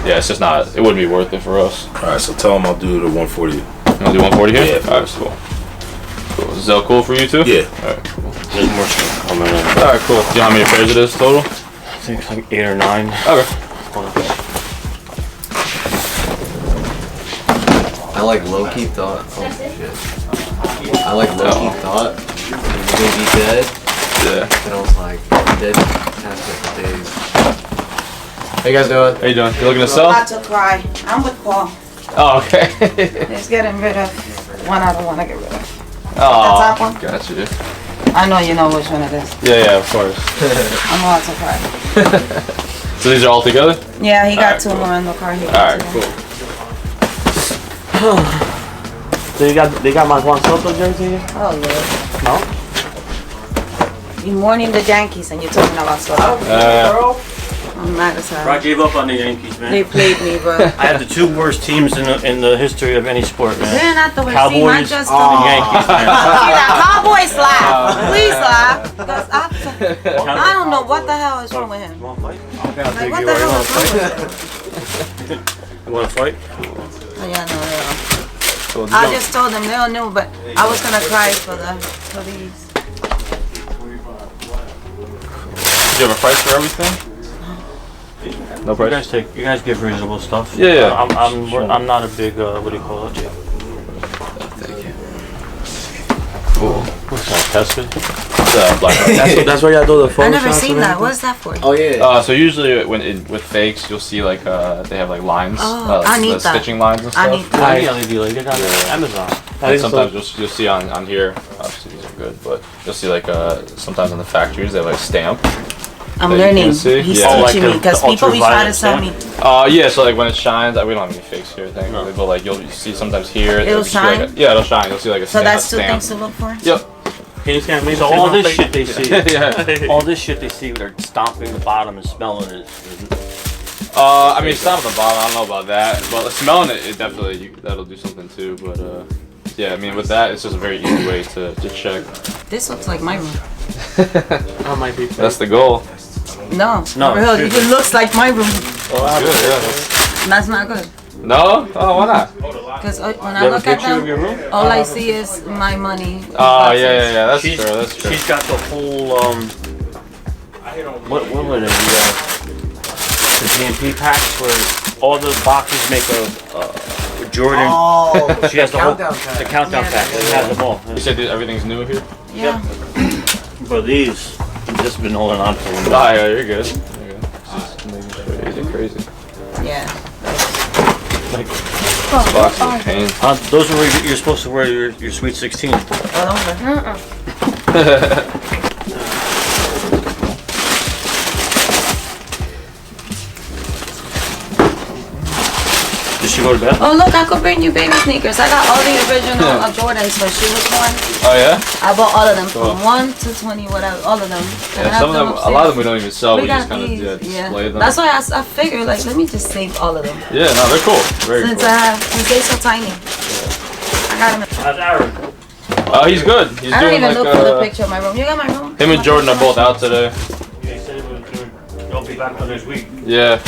it's just not. It wouldn't be worth it for us. All right, so tell them I'll do the 140. You want to do 140 here? Yeah. All right, cool. Cool. Is that cool for you too? Yeah. All right, cool. There's more stuff coming in. All right, cool. Do you know how many pairs it is total? I think like 8 or 9. Okay. I like low-key thought. Oh shit. I like low-key thought. You're gonna be dead. Yeah. And I was like, dead past for days. How you guys doing? How you doing? You looking to sell? About to cry. I'm with Paul. Oh, okay. He's getting rid of one I don't want to get rid of. Oh, That top one? got you. I know you know which one it is. Yeah, of course. I'm about to cry. So these are all together? Yeah, he got Alright, 2 more in the car. Alright, cool. So they got my Juan Soto jersey here? Oh Lord. No? You're mourning the Yankees and you're talking about stuff. Oh, I'm mad as hell. I gave up on the Yankees, man. They played me, bro. I had the two worst teams in the history of any sport, man. They're not the worst Cowboys team. I just and Yankees, man. See that Cowboys laugh. Please laugh. Because I don't know what the hell is wrong with him. Like, what the hell is wrong with him? You want to fight? Oh, yeah, no. I just told them they all knew, but I was gonna cry for these. Do you have a price for everything? No price. You guys give reasonable stuff. Yeah. I'm not a big what do you call it? Thank you. Cool. What's that? Tested? Black. That's why y'all do the photo I never shots seen and that. everything? What's that for? Oh yeah. So usually with fakes, you'll see like they have like lines. Oh, I need the that. stitching lines and stuff. I need that. Yeah, they do like it on Amazon. And sometimes you'll see on here. Obviously these are good, but you'll see like sometimes in the factories they have like stamp. I'm learning. He's teaching me because people be trying to sell me. Yeah, so like when it shines, we don't have any fakes here, thankfully, but like you'll see sometimes here. It'll shine? Like it'll shine. You'll see like a So stamp. that's two things to look for? Yep. So all this shit they see, Yeah. all this shit they see, they're stomping the bottom and smelling it. I mean, it's not on the bottom. I don't know about that, but smelling it definitely that'll do something too. But yeah, I mean, with that, it's just a very easy way to check. This looks like my room. That might be. That's the goal. No, No, for real, it looks like my room. Oh, that's good. Yeah. That's not good. No? Oh, why not? Because when I look at them, all I see is my money. Oh, yeah. That's true. That's true. She's got the whole what were they? The GMP packs where all the boxes make a Jordan. Oh, she has the whole countdown pack. the countdown pack. She has them all. You said everything's new here? Yeah. But these, I've just been holding on to them. Oh, yeah, you're good. Just making sure it isn't crazy. Yeah. Like, this box is a pain. Those are where you're supposed to wear your Sweet 16. Did she go to bed? Oh look, I could bring you baby sneakers. I got all the original Jordans when she was born. Oh yeah? I bought all of them Cool. from 1 to 20, whatever, all of them. Yeah, some of them, a lot of them we don't even sell. We just kind of display them. That's why I figured, like, let me just save all of them. Yeah, no, they're cool. Very Since cool. since they're so tiny. I got them. How's Aaron? Oh, he's good. He's I don't doing even like look for the picture of my room. You got my room? him and Jordan are both out today. Yeah, he said he'll be back for this week. Yeah.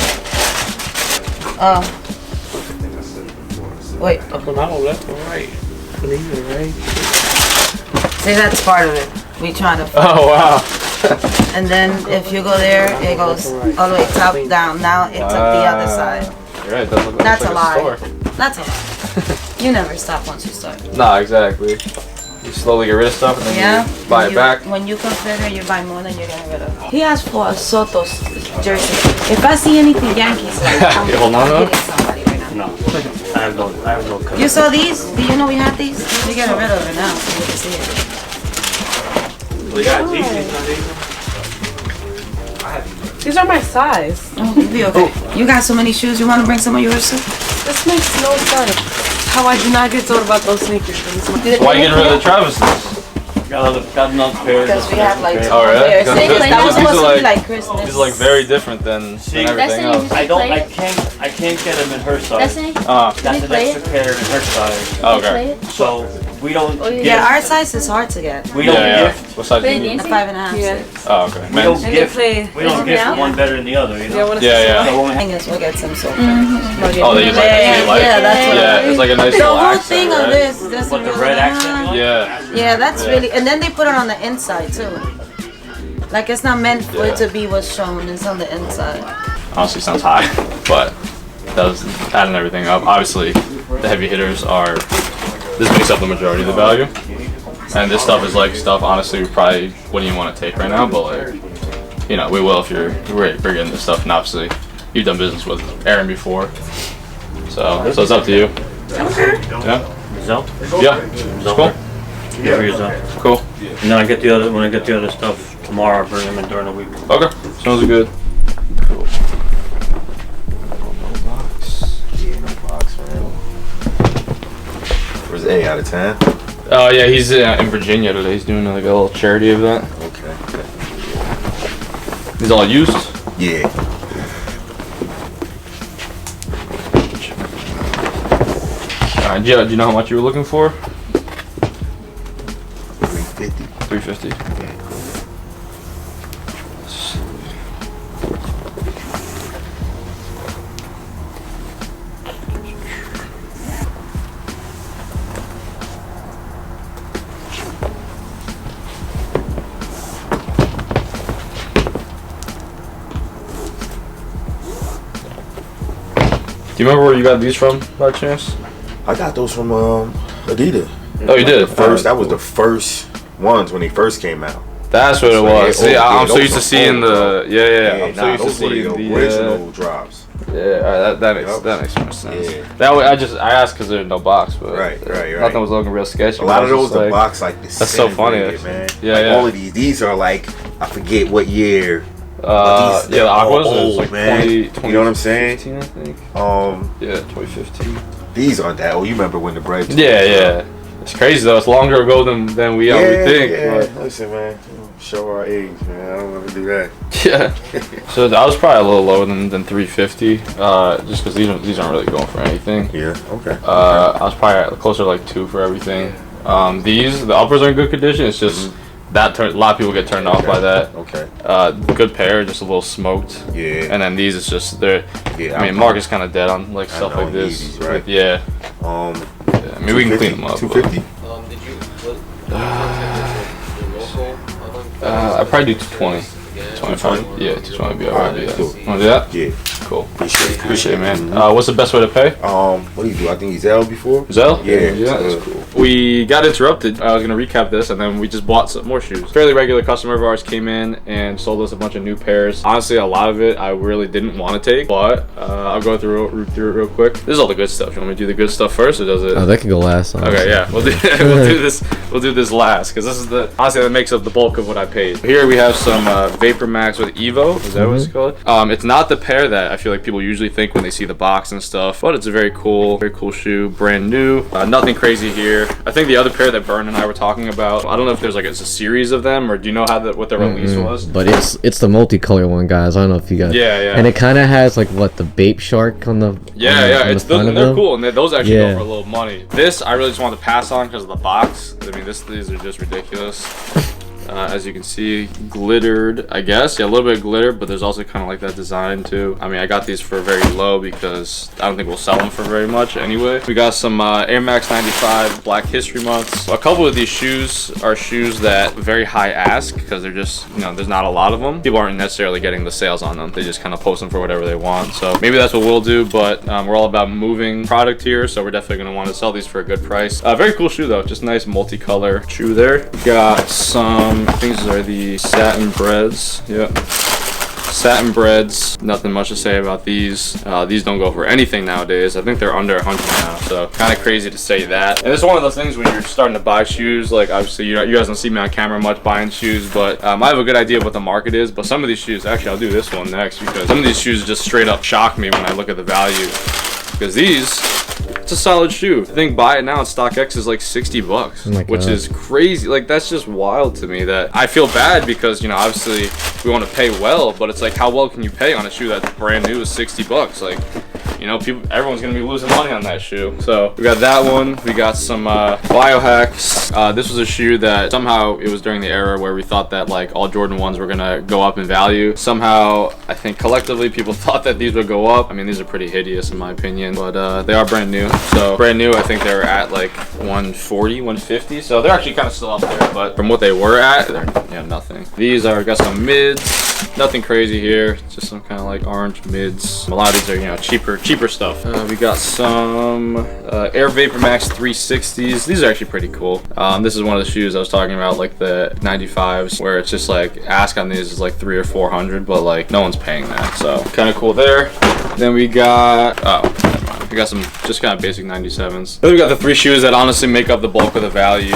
Wait. Up and out, left and right. Right. See, that's part of it. We trying to. Oh wow. And then if you go there, it goes all the way top down. Now it's up the other side. You're right. That looks That's like a lie. store. That's a lie. You never stop once you start. Nah, exactly. You slowly get rid of stuff and then you buy it back. When you consider you buy more than you're getting rid of. He asked for a Soto's jersey. If I see anything Yankees like, I'm hitting somebody right now. No, I have no color. You saw these? Do you know we have these? We're getting rid of it now so you can see it. We got These are my size. Oh, you'll be okay. You got so many shoes. You want to bring some of yours too? This makes no sense. How I do not get told about those sneakers. Why you getting rid of the Travis's? Got another pair. Because we have like 2 Oh, really? pairs. That was supposed to be like These Christmas. are like very different than everything else. I can't get them in her size. That's an extra pair in her size. Oh, okay. So we don't. Yeah, our size is hard to get. We don't gift. What size do you need? A 5.5. Yeah. Oh, okay. We don't gift. We don't gift one better than the other. You know? Yeah. I guess we'll get some soap. Oh, they use like Yeah, that's what yeah, it's like a nice the little whole accent, thing right? of this doesn't What, the really red accent? Yeah. Yeah, that's really, and then they put it on the inside too. Like it's not meant for it to be what's shown, it's on the inside. Honestly, sounds high, but that was adding everything up. Obviously, the heavy hitters are. This makes up the majority of the value, and this stuff is like stuff. Honestly, we probably wouldn't even want to take right now, but like, you know, we will if we're getting this stuff. And obviously, you've done business with Aaron before, so it's up to you. Yeah. Result? Yeah. It's cool. Yeah, result. Cool. And then I get the other. When I get the other stuff tomorrow, I'll bring them in during the week. Okay. Sounds good. Cool. Where's A out of 10? Oh yeah, he's in Virginia today. He's doing like a little charity event. Okay. These all used? Yeah. Alright, do you know how much you were looking for? 350. 350. Okay, cool. Do you remember where you got these from, by chance? I got those from Adidas. Oh, you did? That was the first ones when they first came out. That's what it was. See, I'm so used to seeing the I'm so used to seeing the original drops. Yeah, that makes more sense. Yeah. I asked because there's no box, but right. Nothing was looking real sketchy. A lot of those the box like this. That's so funny, man. Yeah, all of these are like I forget what year. The Aquas old, like man. 20, you know what I'm saying? 2015, I think. Yeah, 2015. These aren't that old. You remember when the bread? Yeah. It's crazy though. It's longer ago than we think. Yeah. But. Listen, man. Show our age, man. I don't want to do that. Yeah. So I was probably a little lower than 350. Just because these aren't really going for anything. Yeah. Okay. I was probably closer to like 2 for everything. The uppers are in good condition. It's just. A lot of people get turned off by that. Okay. Good pair, just a little smoked. Yeah. And then these, it's just they're. Yeah. I mean, Mark is kind of dead on like stuff like this. Right. Yeah. I mean, we can clean them up. 250. Did you? I probably do 220. 25. Yeah, 220 would be alright. Yeah. Cool. Want to do that? Yeah. Cool. Appreciate it, man. What's the best way to pay? What do you do? I think he's Zelle before. Zelle? Yeah. That's cool. We got interrupted. I was gonna recap this, and then we just bought some more shoes. Fairly regular customer of ours came in and sold us a bunch of new pairs. Honestly, a lot of it I really didn't want to take, but I'll go through it real quick. This is all the good stuff. You want me to do the good stuff first, or does it? Oh, that can go last. Honestly. Okay, yeah. We'll do this. We'll do this last because this is honestly that makes up the bulk of what I paid. Here we have some Vapor Max with Evo. Is that what it's called? It's not the pair that I feel like people usually think when they see the box and stuff, but it's a very cool shoe, brand new. Nothing crazy here. I think the other pair that Bern and I were talking about, I don't know if there's like it's a series of them, or do you know how what the release was? But it's the multicolor one, guys. I don't know if you guys. Yeah. And it kind of has like what the Bape Shark on the. They're cool, and those actually go for a little money. This I really just wanted to pass on because of the box. I mean, these are just ridiculous. As you can see, glittered, I guess. Yeah, a little bit of glitter, but there's also kind of like that design too. I mean, I got these for very low because I don't think we'll sell them for very much anyway. We got some Air Max 95 Black History Months. A couple of these shoes are shoes that very high ask because they're just, there's not a lot of them. People aren't necessarily getting the sales on them. They just kind of post them for whatever they want. So maybe that's what we'll do, but we're all about moving product here, so we're definitely going to want to sell these for a good price. Very cool shoe though, just nice multicolor shoe there. We got some, I think these are the satin breads. Yep. Satin breads, nothing much to say about these. These don't go for anything nowadays. I think they're under 100 now, so kind of crazy to say that. And it's one of those things when you're starting to buy shoes, like obviously you guys don't see me on camera much buying shoes, but I have a good idea of what the market is. But some of these shoes, actually I'll do this one next because some of these shoes just straight up shock me when I look at the value. Because it's a solid shoe. I think buy it now on StockX is like $60, which is crazy. Like that's just wild to me. That I feel bad because obviously we want to pay well, but it's like how well can you pay on a shoe that's brand new is $60? Like everyone's gonna be losing money on that shoe. So we got that one. We got some biohacks. This was a shoe that somehow it was during the era where we thought that like all Jordan 1s were gonna go up in value. Somehow I think collectively people thought that these would go up. I mean, these are pretty hideous in my opinion, but they are brand new. So brand new, I think they were at like 140, 150. So they're actually kind of still up there, but from what they were at, they're nothing. These got some mids. Nothing crazy here, just some kind of like orange mids. A lot of these are cheaper stuff. We got some Air Vapor Max 360s. These are actually pretty cool. This is one of the shoes I was talking about, like the 95s, where it's just like ask on these is like 300 or 400, but like no one's paying that, so kind of cool there. Then we got we got some just kind of basic 97s. Then we got the 3 shoes that honestly make up the bulk of the value.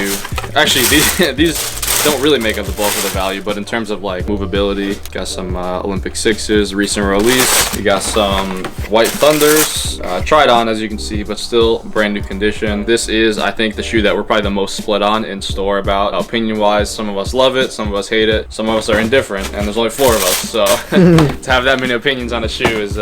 Actually, these don't really make up the bulk of the value, but in terms of like movability, got some Olympic 6s, recent release. We got some White Thunders, tried on as you can see, but still brand new condition. This is, I think, the shoe that we're probably the most split on in store about opinion wise. Some of us love it, some of us hate it, some of us are indifferent, and there's only 4 of us, so to have that many opinions on a shoe is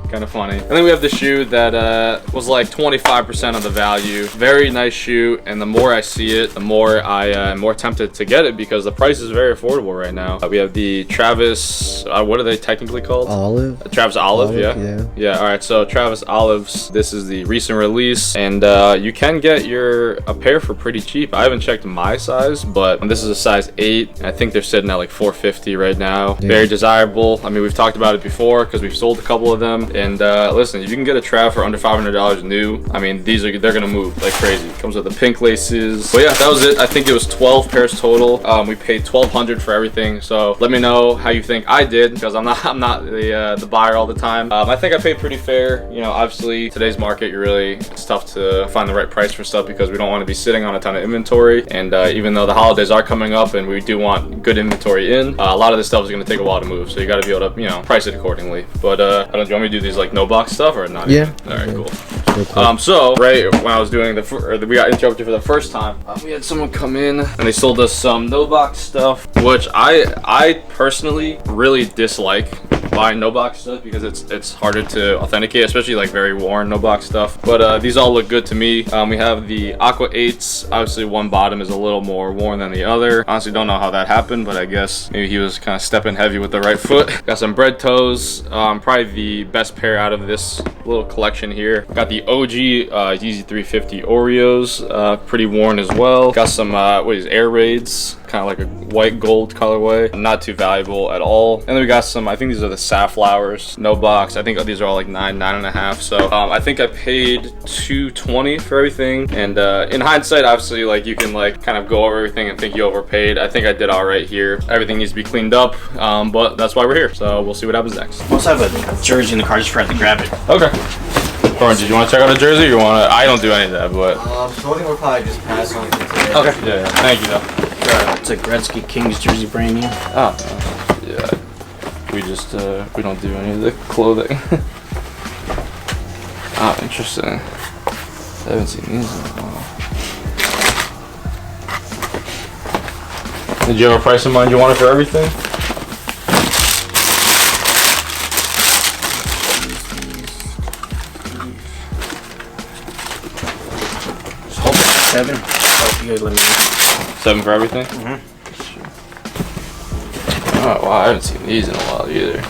kind of funny. And then we have the shoe that was like 25% of the value. Very nice shoe, and the more I see it, the more I am more tempted to get it because the price is very affordable right now. We have the Travis, what are they technically called? Olive. Travis Olive, yeah. All right, so Travis Olives, this is the recent release, and you can get a pair for pretty cheap. I haven't checked my size, but this is a size 8. I think they're sitting at like $450 right now. Yeah. Very desirable. I mean, we've talked about it before because we've sold a couple of them. And listen, if you can get a Trav for under $500 new, I mean, they're gonna move like crazy. It comes with the pink laces. But yeah, that was it. I think it was 12 pairs total. We paid $1,200 for everything. So let me know how you think I did, because I'm not the buyer all the time. I think I paid pretty fair. You know, obviously today's market, it's tough to find the right price for stuff because we don't want to be sitting on a ton of inventory. And even though the holidays are coming up and we do want good inventory in, a lot of this stuff is going to take a while to move. So you got to be able to, you know, price it accordingly. But I don't. Do you want me to do these like no box stuff or not? Yeah. All right, cool. So right when I was doing we got interrupted for the first time. We had someone come in and they sold us some no box stuff, which I personally really dislike buying no box stuff because it's harder to authenticate, especially like very worn no box stuff. But these all look good to me. We have the Aqua 8s. Obviously one bottom is a little more worn than the other. Honestly don't know how that happened, but I guess maybe he was kind of stepping heavy with the right foot. Got some bread toes. Probably the best pair out of this little collection here. Got the OG Yeezy 350 Oreos, pretty worn as well. Got some Air Raids, kind of like a white gold colorway, not too valuable at all. And then we got some, I think these are the Safflowers, no box. I think these are all like $9.5. So I think I paid $220 for everything. And in hindsight, obviously, like you can like kind of go over everything and think you overpaid. I think I did all right here. Everything needs to be cleaned up, but that's why we're here. So we'll see what happens next. I also have a jersey in the car. Just forgot to grab it. Okay. Orange, did you want to check out a jersey or you want to? I don't do any of that, but. So I think we'll probably just pass on it today. Okay. Yeah. Thank you, though. It's a Gretzky Kings jersey brand new. Oh. Yeah. We just we don't do any of the clothing. Oh, interesting. I haven't seen these in a while. Did you have a price in mind you wanted for everything? Just hold it at 7. Oh, you guys let me know. 7 for everything? Oh wow, I haven't seen these in a while either.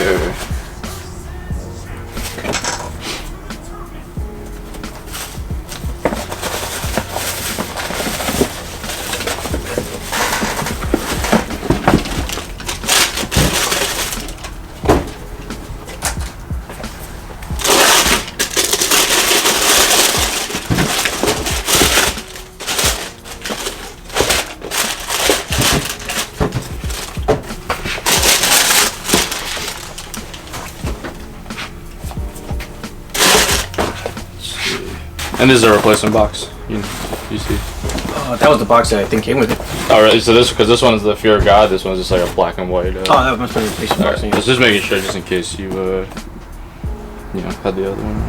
Okay. And this is a replacement box. You see? That was the box that I think came with it. Oh really? So because this one is the Fear of God, this one's just like a black and white. Oh, that must be a replacement box. Right. Just making sure, just in case you, had the other one.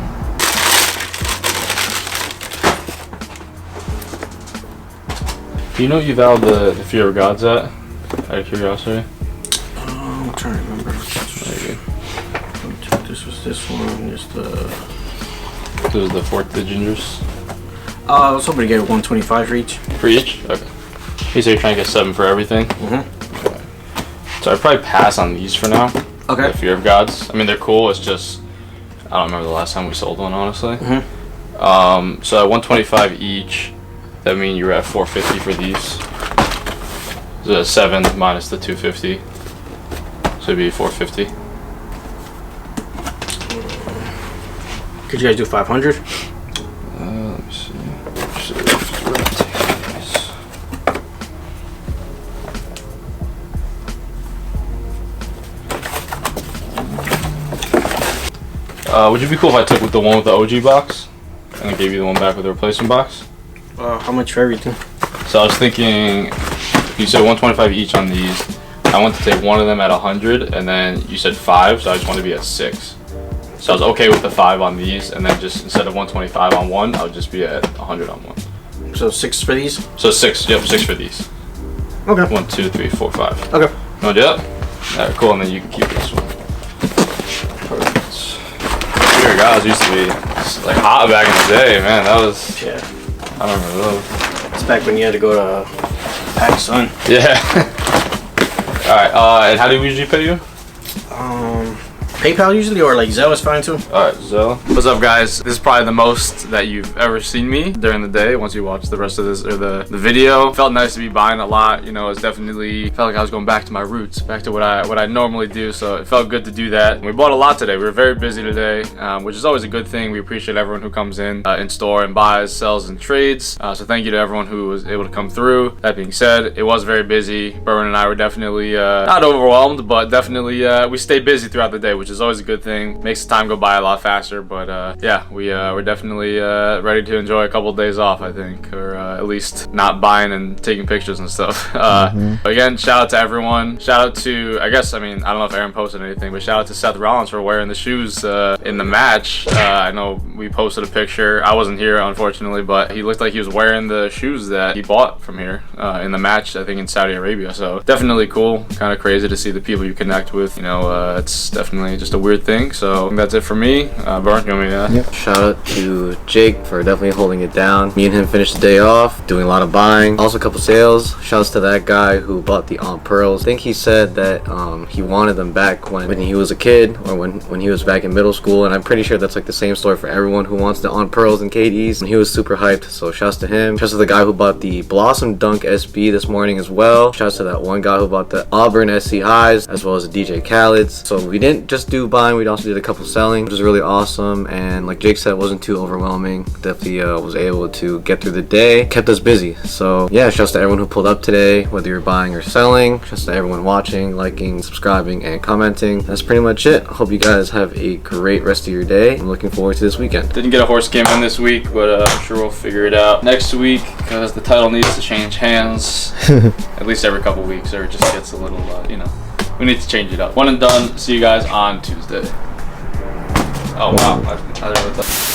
Do you know what you vowed the Fear of God's at? Out of curiosity. I'm trying to remember. This was this one. This was the 4th Gingers. I was hoping to get 125 for each. For each? Okay. You say you're trying to get 7 for everything? Okay. So I'd probably pass on these for now. Okay. The Fear of Gods. I mean, they're cool. It's just, I don't remember the last time we sold one, honestly. So at 125 each, that means you were at 450 for these. So 7 minus the 250. So it'd be 450. Could you guys do 500? Let me see. Would you be cool if I took with the one with the OG box and I gave you the one back with the replacement box? How much for everything? So I was thinking, you said 125 each on these. I want to take one of them at 100, and then you said 5, so I just want to be at 6. So I was okay with the 5 on these, and then just instead of 125 on one, I would just be at 100 on one. So 6 for these? So 6, yep, 6 for these. Okay. 1, 2, 3, 4, 5. Okay. You wanna do that? Alright, cool, and then you can keep this one. Perfect. Here, guys, used to be like hot back in the day, man. That was, yeah. I don't remember those. It's back when you had to go to Pakistan. Yeah. Alright, and how do we usually pay you? PayPal usually, or like Zelle is fine too. Alright, Zelle. What's up, guys? This is probably the most that you've ever seen me during the day once you watch the rest of this, or the video. Felt nice to be buying a lot, you know. It's definitely felt like I was going back to my roots, back to what I normally do, so it felt good to do that. We bought a lot today. We were very busy today, which is always a good thing. We appreciate everyone who comes in store and buys, sells, and trades. So thank you to everyone who was able to come through. That being said, it was very busy. Berwin and I were definitely not overwhelmed, but definitely we stayed busy throughout the day, which is always a good thing. Makes the time go by a lot faster, but yeah, we're definitely ready to enjoy a couple of days off, I think, or at least not buying and taking pictures and stuff. Again, shout out to everyone. Shout out to, I don't know if Aaron posted anything, but shout out to Seth Rollins for wearing the shoes in the match. I know we posted a picture. I wasn't here, unfortunately, but he looked like he was wearing the shoes that he bought from here in the match, I think in Saudi Arabia. So definitely cool. Kind of crazy to see the people you connect with. You know, it's definitely just a weird thing. So I think that's it for me. Burn, you want me to? Yep. Shout out to Jake for definitely holding it down. Me and him finished the day off, doing a lot of buying. Also a couple sales. Shouts to that guy who bought the pearls. I think he said that he wanted them back when he was a kid, or when he was back in middle school, and I'm pretty sure that's like the same story for everyone who wants the pearls and KDs, and he was super hyped, so shouts to him. Shouts to the guy who bought the Blossom Dunk SB this morning as well. Shouts to that one guy who bought the Auburn SC Highs, as well as the DJ Khaled's. So we didn't just do buying, we also did a couple selling, which was really awesome, and like Jake said, it wasn't too overwhelming. Definitely was able to get through the day, kept us busy. So yeah, shouts to everyone who pulled up today, whether you're buying or selling. Shouts to everyone watching, liking, subscribing, and commenting. That's pretty much it. Hope you guys have a great rest of your day. I'm looking forward to this weekend. Didn't get a horse game in this week, but I'm sure we'll figure it out next week, because the title needs to change hands at least every couple weeks, or it just gets a little, you know, we need to change it up. One and done. See you guys on Tuesday. Oh wow, I don't know what that